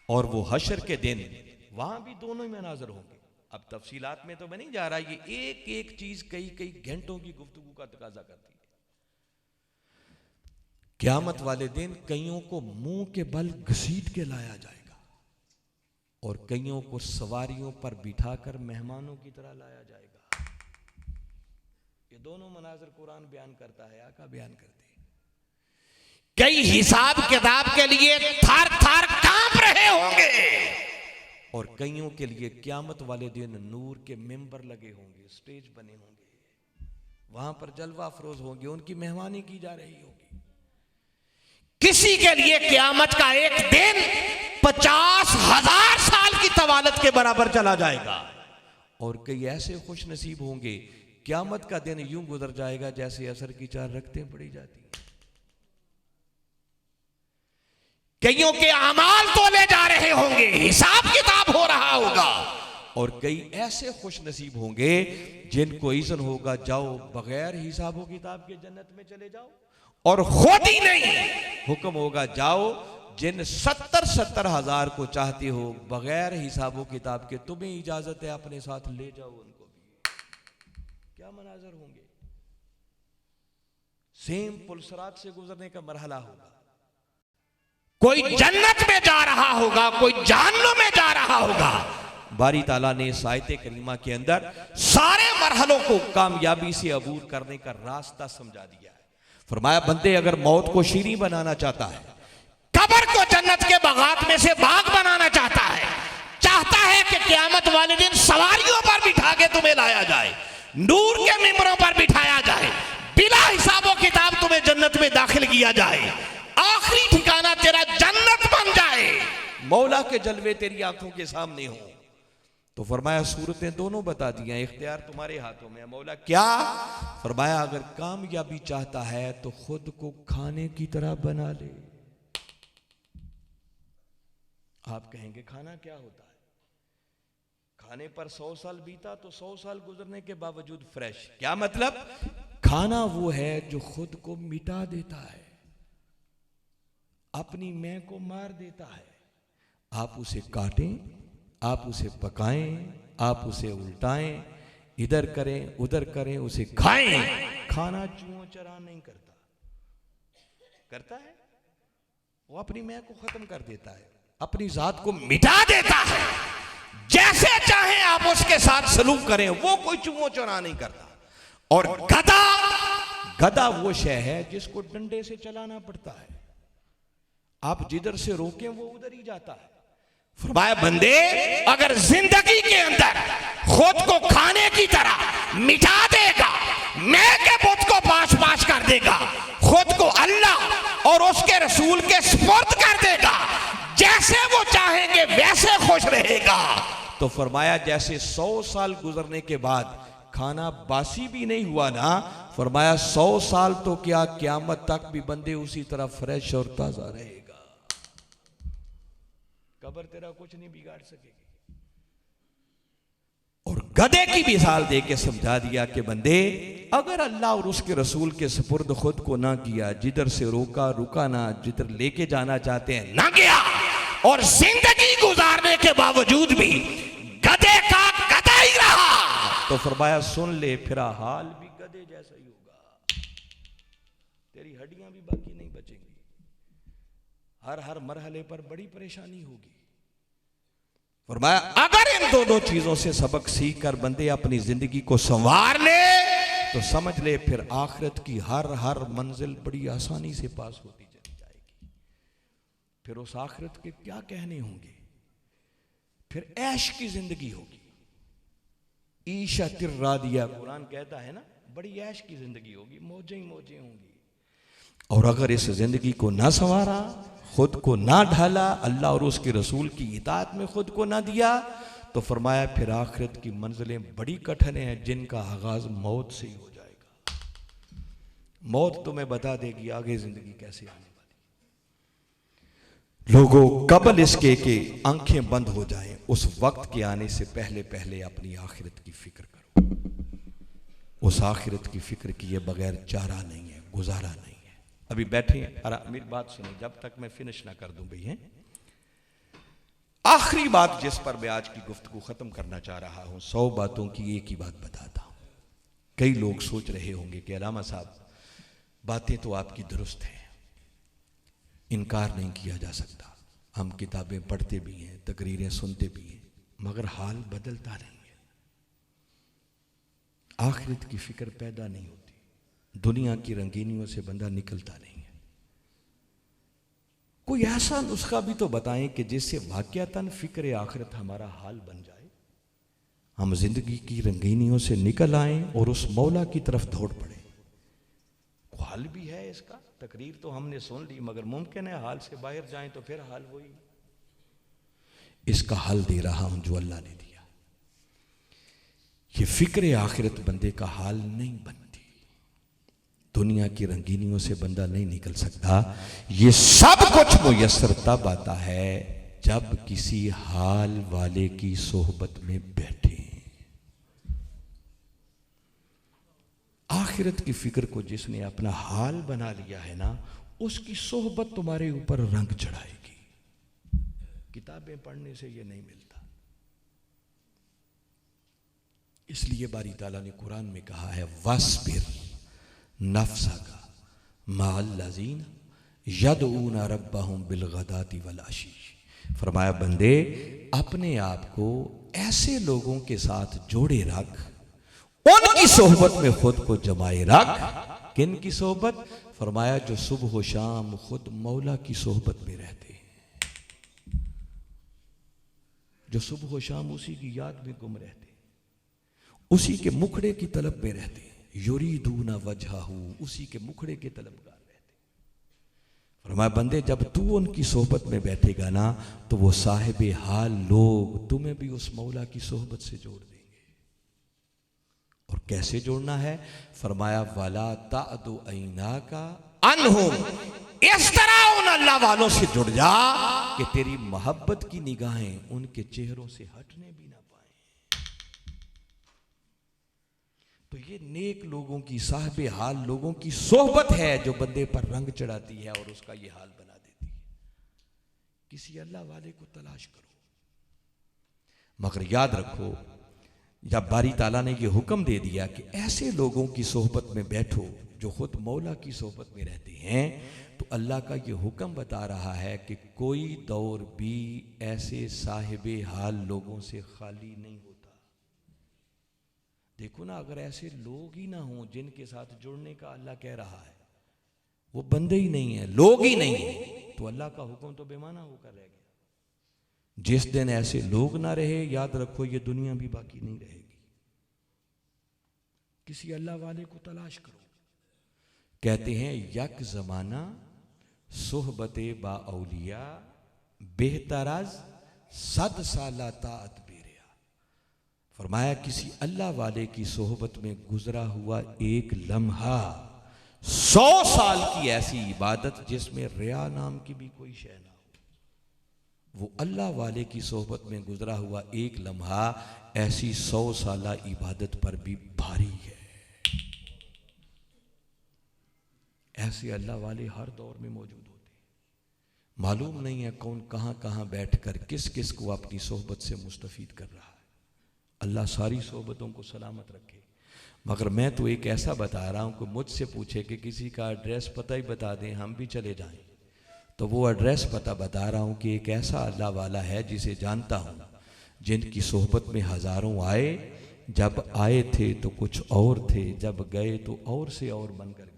और वो हशर के दिन वहां भी दोनों ही मनाजर होंगे। अब तफसीलात में तो मैं नहीं जा रहा, ये एक एक चीज कई कई घंटों की गुफ्तगू का तकाजा करती है। क़यामत वाले दिन कईयों को मुंह के बल घसीट के लाया जाएगा, और कईयों को सवारियों पर बिठाकर मेहमानों की तरह लाया जाएगा। ये दोनों मनाजर कुरान बयान करता है, आका बयान करते हैं। कई हिसाब किताब के लिए थर थर कांप रहे होंगे, और कईयों के लिए क़यामत वाले दिन नूर के मिंबर लगे होंगे, स्टेज बने होंगे, वहां पर जलवा अफरोज होंगे, उनकी मेहमानी की जा रही होगी। किसी के लिए क़यामत का एक दिन 50,000 साल की तवालत के बराबर चला जाएगा, और कई ऐसे खुश नसीब होंगे क़यामत का दिन यूं गुजर जाएगा जैसे असर की 4 रकतें पड़ी जाती हैं। कईयों के अमाल तोले जा रहे होंगे, हिसाब किताब हो रहा होगा, और कई ऐसे खुश नसीब होंगे जिनको इज़्न होगा जाओ बगैर हिसाब किताब के जन्नत में चले जाओ, और खुद ही नहीं हुक्म होगा जाओ जिन 70-70 हजार को चाहते हो बगैर हिसाबो किताब के, तुम्हें इजाजत है अपने साथ ले जाओ उनको भी। क्या मनाजर होंगे। सेम पुलसरात से गुजरने का मरहला होगा। कोई जन्नत में जा रहा होगा, कोई जहन्नुम में जा रहा होगा। बारी ताला ने इस आयत करीमा के अंदर सारे मरहलों को कामयाबी से अबूर करने का रास्ता समझा दिया है। फरमाया बंदे अगर मौत को शीरी बनाना चाहता है, कब्र को जन्नत के बागात में से बाग बनाना चाहता है कि क़यामत वाले दिन सवारियों पर बिठा के तुम्हें लाया जाए, नूर के मिंबरों पर बिठाया जाए, बिला हिसाबो किताब तुम्हें जन्नत में दाखिल किया जाए, आखिरी ठिकाना तेरा जन्नत बन जाए, मौला के जलवे तेरी आंखों के सामने हो, तो फरमाया सूरतें दोनों बता दिया, इख्तियार तुम्हारे हाथों में है। मौला क्या? फरमाया अगर कामयाबी चाहता है तो खुद को खाने की तरह बना ले। आप कहेंगे खाना क्या होता है? खाने पर 100 साल बीता तो 100 साल गुजरने के बावजूद फ्रेश। क्या मतलब? खाना वो है जो खुद को मिटा देता है, अपनी मैं को मार देता है। आप उसे काटें, आप उसे पकाएं, आप उसे उल्टाएं, इधर करें उधर करें, उसे खाएं। खाना चूहों चरा नहीं करता, करता है? वो अपनी मैं को खत्म कर देता है, अपनी जात को मिटा देता है। जैसे चाहे आप उसके साथ सलूक करें, वो कोई चूहों चरा नहीं करता। और गधा वो शय है जिसको डंडे से चलाना पड़ता है, आप जिधर से रोकें वो उधर ही जाता है। फरमाया बंदे अगर जिंदगी के अंदर खुद को खाने की तरह मिटा देगा, मैं के बुत को पाश पाश कर देगा, खुद को अल्लाह और उसके रसूल के सुपुर्द कर देगा, जैसे वो चाहेंगे वैसे खुश रहेगा। तो फरमाया जैसे 100 साल गुजरने के बाद खाना बासी भी नहीं हुआ ना, फरमाया 100 साल तो क्या क़यामत तक भी बंदे उसी तरह फ्रेश और ताजा रहेगा। कब्र तेरा कुछ नहीं बिगाड़ सकेगी। और गधे की मिसाल दे के समझा दिया कि बंदे अगर अल्लाह और उसके रसूल के सुपुर्द खुद को ना किया, जिधर से रोका रुका ना, जिधर लेके जाना चाहते हैं ना गया, और जिंदगी गुजारने के बावजूद भी गधे का गधा ही रहा, तो फरमाया सुन ले फिर हाल भी गधे जैसा ही होगा, तेरी हड्डियां भी बाकी नहीं बचेंगी, हर मरहले पर बड़ी परेशानी होगी। फरमाया अगर इन दोनों चीजों से सबक सीख कर बंदे अपनी जिंदगी को संवार ले तो समझ ले फिर आखिरत की हर मंजिल बड़ी आसानी से पास होती चली जाएगी। फिर उस आखिरत के क्या कहने होंगे, फिर ऐश की जिंदगी होगी। ईशा तिर्रादिया कुरान कहता है ना, बड़ी ऐश की जिंदगी होगी, मौजें ही मौजें होंगी। और अगर इस जिंदगी को ना संवारा, खुद को ना ढाला, अल्लाह और उसके रसूल की इताअत में खुद को ना दिया, तो फरमाया फिर आखिरत की मंजिलें बड़ी कठिन हैं, जिनका आगाज मौत से ही हो जाएगा। मौत तुम्हें बता देगी आगे जिंदगी कैसे आने वाली। लोगों कबल इसके कि आंखें बंद हो जाएं, उस वक्त के आने से पहले पहले अपनी आखिरत की फिक्र करो। उस आखिरत की फिक्र किए बगैर चारा नहीं है, गुजारा नहीं है। अभी बैठे हैं, मेरी बात सुनिए जब तक मैं फिनिश ना कर दूं भाई। हैं आखिरी बात जिस पर मैं आज की गुफ्तगू खत्म करना चाह रहा हूं, 100 बातों की एक ही बात बताता हूं। कई लोग सोच रहे होंगे कि अलामा साहब बातें तो आपकी दुरुस्त हैं, इनकार नहीं किया जा सकता, हम किताबें पढ़ते भी हैं, तकरीरें सुनते भी हैं, मगर हाल बदलता नहीं है। आखिरत की फिक्र पैदा नहीं होती, दुनिया की रंगीनियों से बंदा निकलता नहीं है। कोई ऐसा नुस्खा भी तो बताएं कि जिससे वाकयातन फिक्र आखिरत हमारा हाल बन जाए, हम जिंदगी की रंगीनियों से निकल आएं और उस मौला की तरफ दौड़ पड़े। हाल भी है इसका, तकरीर तो हमने सुन ली, मगर मुमकिन है हाल से बाहर जाएं तो फिर हाल वही। इसका हल दे रहा हूं जो अल्लाह ने दिया। ये फिक्र आखिरत बंदे का हाल नहीं बनती, दुनिया की रंगीनियों से बंदा नहीं निकल सकता। ये सब कुछ मुयस्सर तब आता है जब किसी हाल वाले की सोहबत में बैठे। आखिरत की फिक्र को जिसने अपना हाल बना लिया है ना, उसकी सोहबत तुम्हारे ऊपर रंग चढ़ाएगी। किताबें पढ़ने से ये नहीं मिलता। इसलिए बारी ताला ने कुरान में कहा है, वस्बिर नफ्सका माअल्लज़ीन यदऊना रब्बहुम बिलगदाति वल अशी। फरमाया बंदे, अपने आप को ऐसे लोगों के साथ जोड़े रख, उनकी सोहबत में खुद को जमाए रख। किन की सोहबत? फरमाया जो सुबह व शाम खुद मौला की सोहबत में रहते हैं, जो सुबह व शाम उसी की याद में गुम रहते हैं, उसी के मुखड़े की तलब में रहते हैं, युरीदूना वजहहू, उसी के मुखड़े के तलबगार रहते हैं। फरमाया बंदे, जब तू उनकी सोहबत में बैठेगा ना, तो वो साहिबे हाल लोग तुम्हें भी उस मौला की सोहबत से जोड़ देंगे। और कैसे जोड़ना है? फरमाया वला तादु ऐनाका अनहुम, इस तरह उन अल्लाह वालों से जुड़ जा कि तेरी मोहब्बत की निगाहें उनके चेहरों से हटने भी ना पाए। तो ये नेक लोगों की, साहिबे हाल लोगों की सोहबत है जो बंदे पर रंग चढ़ाती है और उसका ये हाल बना देती है। किसी अल्लाह वाले को तलाश करो, मगर याद रखो, जब बारी ताला ने ये हुक्म दे दिया कि ऐसे लोगों की सोहबत में बैठो जो खुद मौला की सोहबत में रहते हैं, तो अल्लाह का ये हुक्म बता रहा है कि कोई दौर भी ऐसे साहिबे हाल लोगों से खाली नहीं होता। देखो ना, अगर ऐसे लोग ही ना हों जिनके साथ जुड़ने का अल्लाह कह रहा है, वो बंदे ही नहीं है, लोग ही नहीं है, तो अल्लाह का हुक्म तो बेमाना होकर रह गया। जिस दिन ऐसे लोग ना रहे, याद रखो ये दुनिया भी बाकी नहीं रहेगी। किसी अल्लाह वाले को तलाश करो। कहते हैं यक जमाना सोहबते बा औलिया बेहतराज सद साला ताअत बेरिया। फरमाया किसी अल्लाह वाले की सोहबत में गुजरा हुआ एक लम्हा 100 साल की ऐसी इबादत जिसमें रिया नाम की भी कोई शय ना हो। वो अल्लाह वाले की सोहबत में गुजरा हुआ एक लम्हा ऐसी 100 साला इबादत पर भी भारी है। ऐसे अल्लाह वाले हर दौर में मौजूद होते हैं। मालूम नहीं है कौन कहां कहां बैठकर किस किस को अपनी सोहबत से मुस्तफीद कर रहा है। अल्लाह सारी सोहबतों को सलामत रखे। मगर मैं तो एक ऐसा बता रहा हूं कि मुझसे पूछे कि किसी का एड्रेस पता ही बता दें, हम भी चले जाएं, तो वो एड्रेस पता बता रहा हूं कि एक ऐसा अल्लाह वाला है जिसे जानता हूं, जिनकी सोहबत में हजारों आए, जब आए थे तो कुछ और थे, जब गए तो और से और बनकर गए।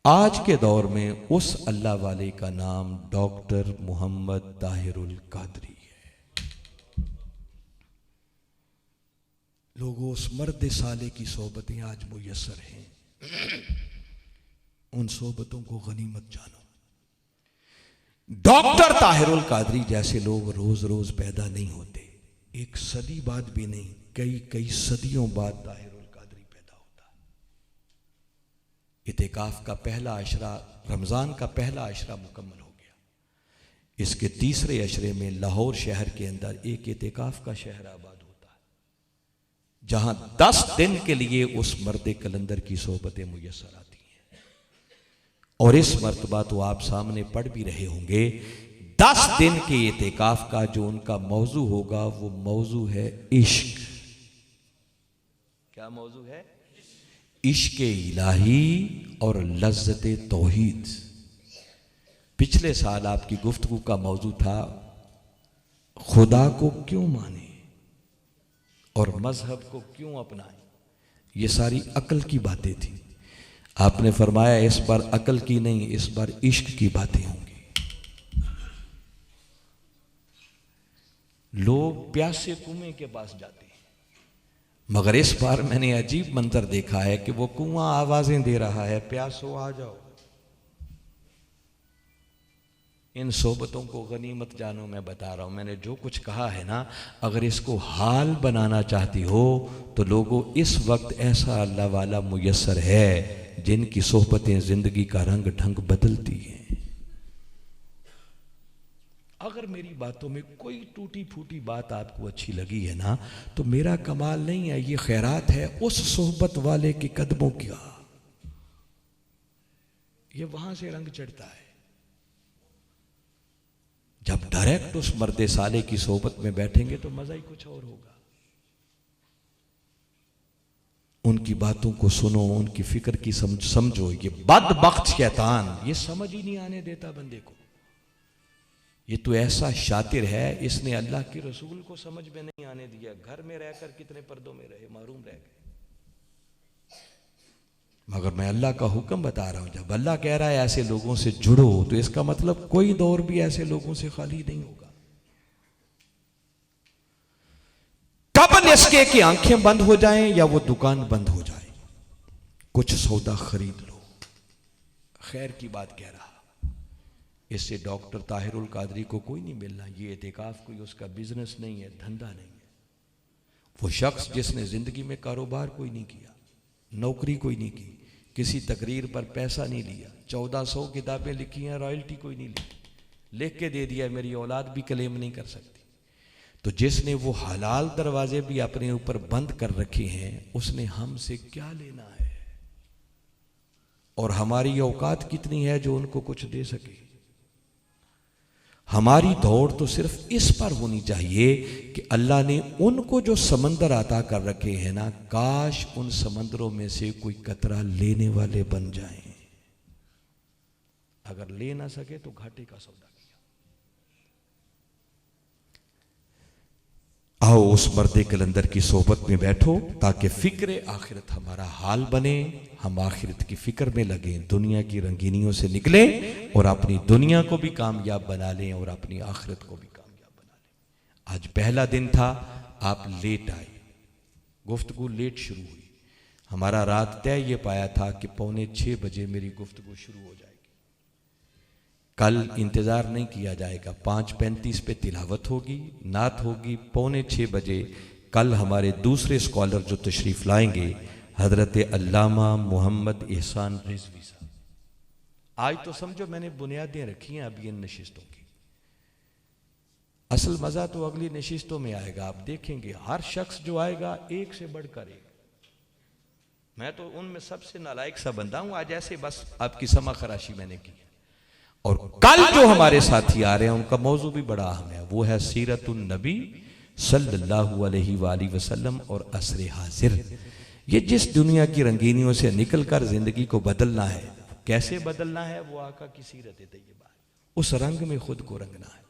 आज के दौर में उस अल्लाह वाले का नाम डॉक्टर मोहम्मद ताहिरुल कादरी है। लोगों, उस मर्द साले की सोहबतें आज मुयस्सर हैं, उन सोहबतों को गनीमत जानो। डॉक्टर ताहिरुल कादरी जैसे लोग रोज रोज पैदा नहीं होते। एक सदी बाद भी नहीं, कई कई सदियों बाद ताहिरुल कादरी पैदा होता है। इतिकाफ का पहला अशरा, रमजान का पहला अशरा मुकम्मल हो गया। इसके तीसरे अशरे में लाहौर शहर के अंदर एक इतिकाफ का शहर आबाद होता है, जहां 10 दिन के लिए उस मर्द कलंदर की सोहबतें मुयस्सर आती हैं। और इस मर्तबा तो आप सामने पढ़ भी रहे होंगे, 10 दिन के इतिकाफ का जो उनका मौजू होगा वो मौजू है इश्क। क्या मौजू है? इश्क इलाही और लज्जत तौहीद। पिछले साल आपकी गुफ्तगू का मौजू था खुदा को क्यों माने और मजहब को क्यों अपनाएं। ये सारी अकल की बातें थी। आपने फरमाया इस बार अकल की नहीं, इस बार इश्क की बातें होंगी। लोग प्यासे कुएं के पास जाते हैं, मगर इस बार मैंने अजीब मंजर देखा है कि वो कुआं आवाजें दे रहा है, प्यासो आ जाओ। इन सोबतों को गनीमत जानो। मैं बता रहा हूं, मैंने जो कुछ कहा है ना, अगर इसको हाल बनाना चाहती हो तो लोगों, इस वक्त ऐसा अल्लाह वाला मुयस्सर है जिनकी सोहबतें जिंदगी का रंग ढंग बदलती हैं। अगर मेरी बातों में कोई टूटी फूटी बात आपको अच्छी लगी है ना, तो मेरा कमाल नहीं है, ये खैरात है उस सोहबत वाले के कदमों का। ये वहां से रंग चढ़ता है जब डायरेक्ट उस मर्द साले की सोबत में बैठेंगे तो मजा ही कुछ और होगा। उनकी बातों को सुनो, उनकी फिक्र की समझो। ये बदबख्त शैतान ये समझ ही नहीं आने देता बंदे को। ये तो ऐसा शातिर है, इसने अल्लाह के रसूल को समझ में नहीं आने दिया। घर में रहकर कितने पर्दों में रहे, मारूम रह गए। मगर मैं अल्लाह का हुक्म बता रहा हूं, जब अल्लाह कह रहा है ऐसे लोगों से जुड़ो, तो इसका मतलब कोई दौर भी ऐसे लोगों से खाली नहीं होगा। कब इसके कि आंखें बंद हो जाएं या वो दुकान बंद हो जाए, कुछ सौदा खरीद लो। खैर की बात कह रहा, इससे डॉक्टर ताहिरुल कादरी को कोई नहीं मिलना। ये एतिकाफ कोई उसका बिजनेस नहीं है, धंधा नहीं है। वो शख्स जिसने जिंदगी में कारोबार कोई नहीं किया, नौकरी कोई नहीं की, किसी तकरीर पर पैसा नहीं लिया, 1400 किताबें लिखी हैं, रॉयल्टी कोई नहीं ली, लिख के दे दिया मेरी औलाद भी क्लेम नहीं कर सकती। तो जिसने वो हलाल दरवाजे भी अपने ऊपर बंद कर रखे हैं, उसने हमसे क्या लेना है? और हमारी औकात कितनी है जो उनको कुछ दे सके? हमारी दौड़ तो सिर्फ इस पर होनी चाहिए कि अल्लाह ने उनको जो समंदर अता कर रखे हैं ना, काश उन समंदरों में से कोई कतरा लेने वाले बन जाएं। अगर ले ना सके तो घाटे का सौदा किया। आओ उस मर्दे कलंदर की सोहबत में बैठो ताकि फिक्र आखिरत हमारा हाल बने, हम आखिरत की फिक्र में लगें, दुनिया की रंगीनियों से निकलें और अपनी दुनिया को भी कामयाब बना लें और अपनी आखिरत को भी कामयाब बना लें। आज पहला दिन था, आप लेट आए, गुफ्तगू लेट शुरू हुई। हमारा रात तय ये पाया था कि 5:45 बजे मेरी गुफ्तगू शुरू हो जाएगी। कल इंतज़ार नहीं किया जाएगा, 5:35 पे तिलावत होगी, नात होगी। 5:45 बजे कल हमारे दूसरे स्कॉलर जो तशरीफ़ लाएंगे, हज़रत अल्लामा मोहम्मद एहसान रिजवी साहब। आज तो समझो मैंने बुनियादें रखी हैं अभी इन नशिस्तों की। असल मज़ा तो अगली नशिस्तों में आएगा। आप देखेंगे हर शख्स जो आएगा एक से बढ़कर एक। मैं तो उनमें सबसे नालायक सा बंदा हूं। आज ऐसे बस आपकी समा खराशी मैंने की। और कल जो हमारे साथी आ रहे हैं उनका मौजू भी बड़ा अहम है, वो है सीरतुन नबी सल्लल्लाहु अलैहि वसल्लम और असरे हाजिर। ये जिस दुनिया की रंगीनियों से निकलकर जिंदगी को बदलना है, कैसे बदलना है, वो आका की सीरत तैयबा है, उस रंग में खुद को रंगना है।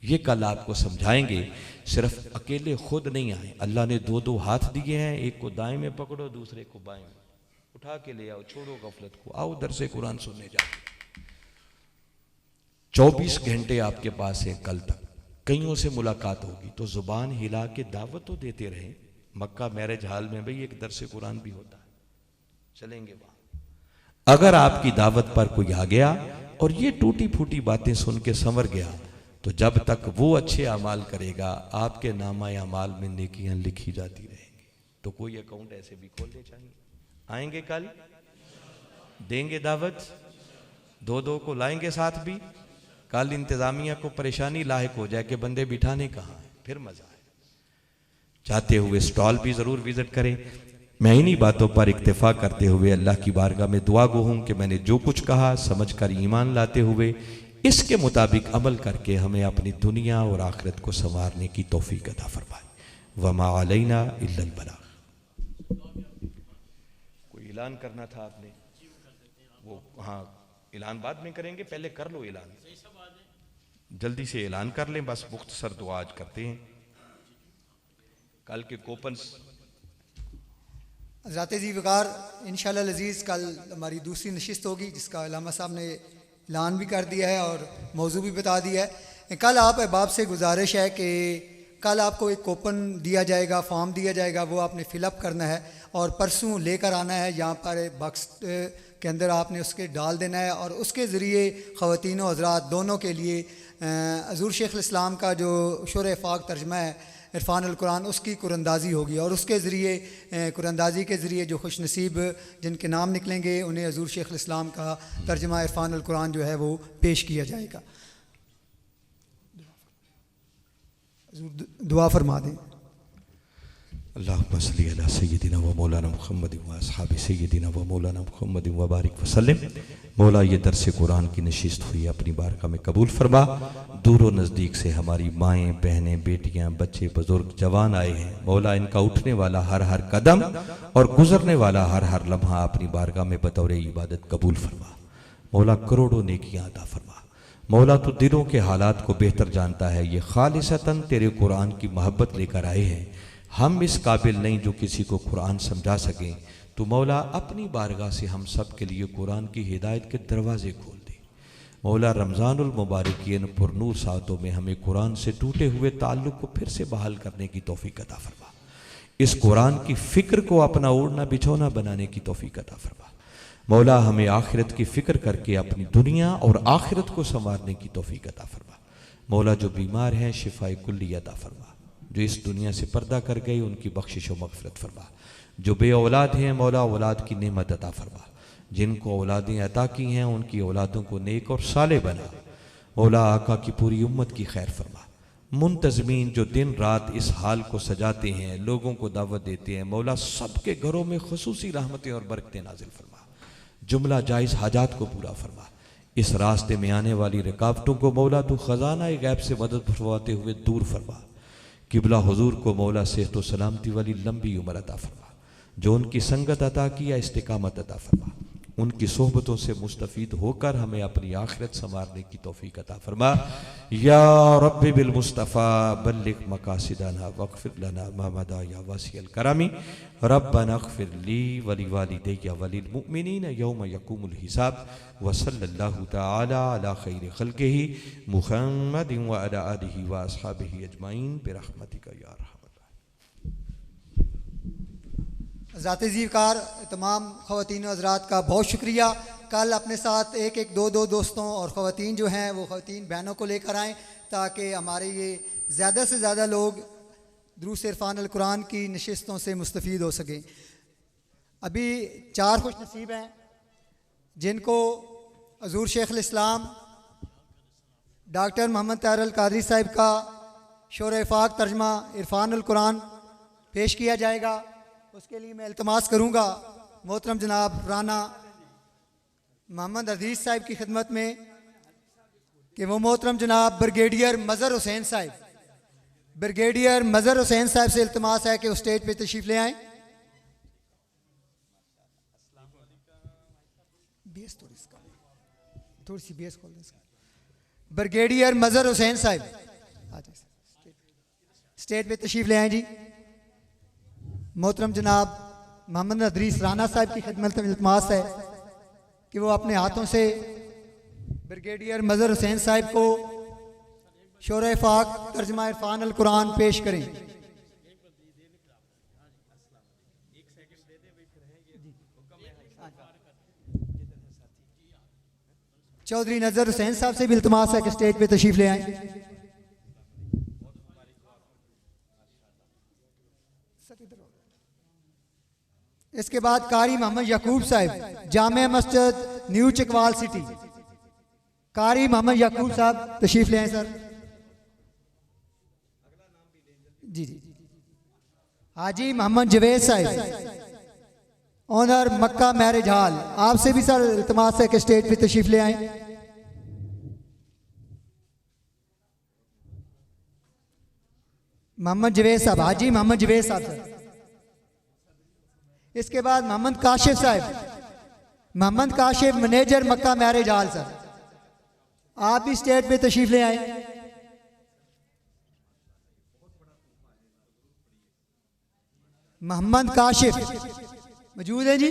ये कल आपको समझाएंगे। सिर्फ अकेले खुद नहीं आए, अल्लाह ने 2-2 हाथ दिए हैं, एक को दाएं में पकड़ो, दूसरे को बाएं में उठा के ले आओ, छोड़ो गफलत को, आओ दर से कुरान सुनने जाओ। 24 घंटे आपके पास है कल तक, कईयों से मुलाकात होगी, तो जुबान हिला के दावत तो देते रहे। मक्का मैरिज हाल में भाई एक दरसे कुरान भी होता है, चलेंगे वहां। अगर आपकी दावत पर कोई आ गया और ये टूटी फूटी बातें सुन के संवर गया, तो जब तक वो अच्छे अमाल करेगा, आपके नामा अमाल में नेकियां लिखी जाती रहेंगी। तो कोई अकाउंट ऐसे भी खोलने चाहिए। आएंगे कल, देंगे दावत, 2-2 को लाएंगे साथ भी। कल इंतजामिया को परेशानी लायक हो जाए कि बंदे बिठाने कहाँ है, फिर मजा है। चाहते हुए स्टॉल भी जरूर विजिट करें। मैं इन्हीं बातों पर इक्तिफा करते हुए अल्लाह की बारगाह में दुआ गो हूं कि मैंने जो कुछ कहा समझकर ईमान लाते हुए इसके मुताबिक अमल करके हमें अपनी दुनिया और आखिरत को संवारने की तौफीक अता फरमाए। वमा अलैना इल्लल बलाग। कोई ऐलान करना था आपने? वो हाँ, ऐलान बाद में करेंगे, पहले कर लो ऐलान, जल्दी से ऐलान कर लें। बस मुख्तसर दुआ आज करते हैं। कल के कोपन्स हज़रात जी वक़ार इंशाअल्लाह अज़ीज़ कल हमारी दूसरी नशिस्त होगी, जिसका अल्लामा साहब ने ऐलान भी कर दिया है और मौजू भी बता दिया है। कल आप अहबाब से गुजारिश है कि कल आपको एक कोपन दिया जाएगा, फॉर्म दिया जाएगा, वो आपने फिलअप करना है और परसों लेकर आना है। यहाँ पर बक्स के अंदर आपने उसके डाल देना है और उसके ज़रिए ख़वातीन और हज़रात दोनों के लिए हज़ूर शेख इस्लाम का जो शुर फाक तर्जमा है इरफान अल कुरान, उसकी कुरानंदाज़ी होगी और उसके ज़रिए कुरानंदाज़ी के ज़रिए जो खुश नसीब जिनके नाम निकलेंगे उन्हें हज़ूर शेख इस्लाम का तर्जमा इरफान अल कुरान जो है वो पेश किया जाएगा। दुआ फरमा दें। अल्लाहुम्मा सल्ली अला सय्यदिना व मौलाना मुहम्मद व अस्हाबि सय्यदिना व मौलाना मुहम्मद व बारिक वसल्लम। मौला ये दरस कुरान की नशिस्त हुई अपनी बारगाह में कबूल फरमा। दूर व नज़दीक से हमारी माएँ, बहनें, बेटियाँ, बच्चे, बुजुर्ग, जवान आए हैं। मौला इनका उठने वाला हर हर कदम और गुजरने वाला हर हर लम्हा अपनी बारगाह में बतौर इबादत कबूल फरमा। मौला करोड़ों नेकियां अता फरमा। मौला तो दिलों के हालात को बेहतर जानता है। ये खालिसतन तेरे कुरान की मोहब्बत लेकर आए हैं। हम इस काबिल नहीं जो किसी को कुरान समझा सकें। तो मौला अपनी बारगाह से हम सब के लिए कुरान की हिदायत के दरवाज़े खोल दे। मौला रमज़ानुल मुबारक की इन पुरनूर सातों में हमें कुरान से टूटे हुए ताल्लुक़ को फिर से बहाल करने की तौफीक अता फरमा। इस कुरान की फ़िक्र को अपना ओढ़ना बिछौना बनाने की तौफीक अता फरमा। मौला हमें आखिरत की फ़िक्र करके अपनी दुनिया और आखिरत को संवारने की तौफीक अता फरमा। मौला जो बीमार हैं शिफाए कुल्ली अता फरमा। जो इस दुनिया से पर्दा कर गए उनकी बख्शिश व मग़फ़िरत फरमा। जो बे औलाद हैं मौला औलाद की नेमत अता फरमा। जिनको औलादें अता की हैं उनकी औलादों को नेक और साले बना। मौला आका की पूरी उम्मत की खैर फरमा। मुंतज़मीन जो दिन रात इस हाल को सजाते हैं, लोगों को दावत देते हैं, मौला सबके घरों में खुसूसी रहमतें और बरकतें नाजिल फरमा। जुमला जायज़ हाजात को पूरा फरमा। इस रास्ते में आने वाली रुकावटों को मौला तू ख़जाना गैब से मदद फरमाते हुए दूर फरमा। किबला हुजूर को मौला सेहत व सलामती वाली लंबी उम्र अता फरमा। जो उनकी संगत अता किया इस्तिकामत अता फरमा। उनकी सोहबतों से मुस्तफ़ीद होकर हमें अपनी आखिरत संवारने की तौफीक अता फरमा। या रब्बि बिल मुस्तफ़ा बल्लिग मकासिदना वग़फ़िर लना मा मदा या वासिअल करमी रब्बना अग़फ़िर ली व लिवालिदैया व लिलमुमिनीन यौम यक़ूमुल हिसाब व सल्लल्लाहु तआला अला खैरि ख़ल्क़िही मुहम्मदिन व अला आलिहि व अस्हाबिही अजमाइन बिरहमतिका या अरहमर। ज़ाते ज़ीवकार तमाम ख़वातीन व हज़रात का बहुत शुक्रिया। कल अपने साथ एक एक दो दो दोस्तों और ख़वातीन जो हैं वो ख़वातीन बहनों को लेकर आएँ ताकि हमारे ये ज़्यादा से ज़्यादा लोग दुरूस इरफ़ान अल कुरान की नशिस्तों से मुस्तफ़ीद हो सकें। अभी 4 खुश नसीब हैं जिनको हज़ूर शेख़ अल इस्लाम डॉक्टर मोहम्मद ताहिर अल क़ादरी साहिब का शोर इफ़ाक़ तर्जमा इरफ़ान अल कुरान पेश किया जाएगा। उसके लिए मैं इल्तमास करूँगा मोहतरम जनाब राना मोहम्मद अजीज़ साहिब की खिदमत में कि वो मोहतरम जनाब ब्रिगेडियर मज़हर हुसैन साहिब, ब्रिगेडियर मज़हर हुसैन साहिब से इल्तमास है कि वो स्टेज पे तशरीफ़ ले आएँ। थोड़ी सी बेस खोल दें। ब्रिगेडियर मज़हर हुसैन साहिब स्टेज पे तशरीफ़ ले आएँ जी। मोहतरम जनाब मोहम्मद अदरीस राना साहब की खिदमत में इल्तमास है कि वो अपने हाथों से ब्रिगेडियर मज़हर हुसैन साहब को शोर इफ़ाक़ तर्जमा इरफ़ान अल कुरान पेश करें। चौधरी नज़र हुसैन साहब से भी इल्तमास है कि स्टेज पे तशरीफ़ ले आएँ। इसके बाद कारी मोहम्मद यकूब साहब जामे मस्जिद न्यू चकवाल सिटी। कारी मोहम्मद यकूब साहब तशरीफ ले आए सर। जी जी। हाजी मोहम्मद जवेद साहब ऑनर मक्का मैरिज हॉल, आपसे भी सर इल्तमास है कि स्टेज पे तशरीफ ले आए। मोहम्मद जवेद साहब, हाजी मोहम्मद जवेद साहब सर। इसके बाद मोहम्मद काशिफ साहब, मोहम्मद काशिफ मैनेजर मक्का मैरिज हॉल सर, आप भी स्टेज पे तशरीफ ले आए। मोहम्मद काशिफ मौजूद है जी।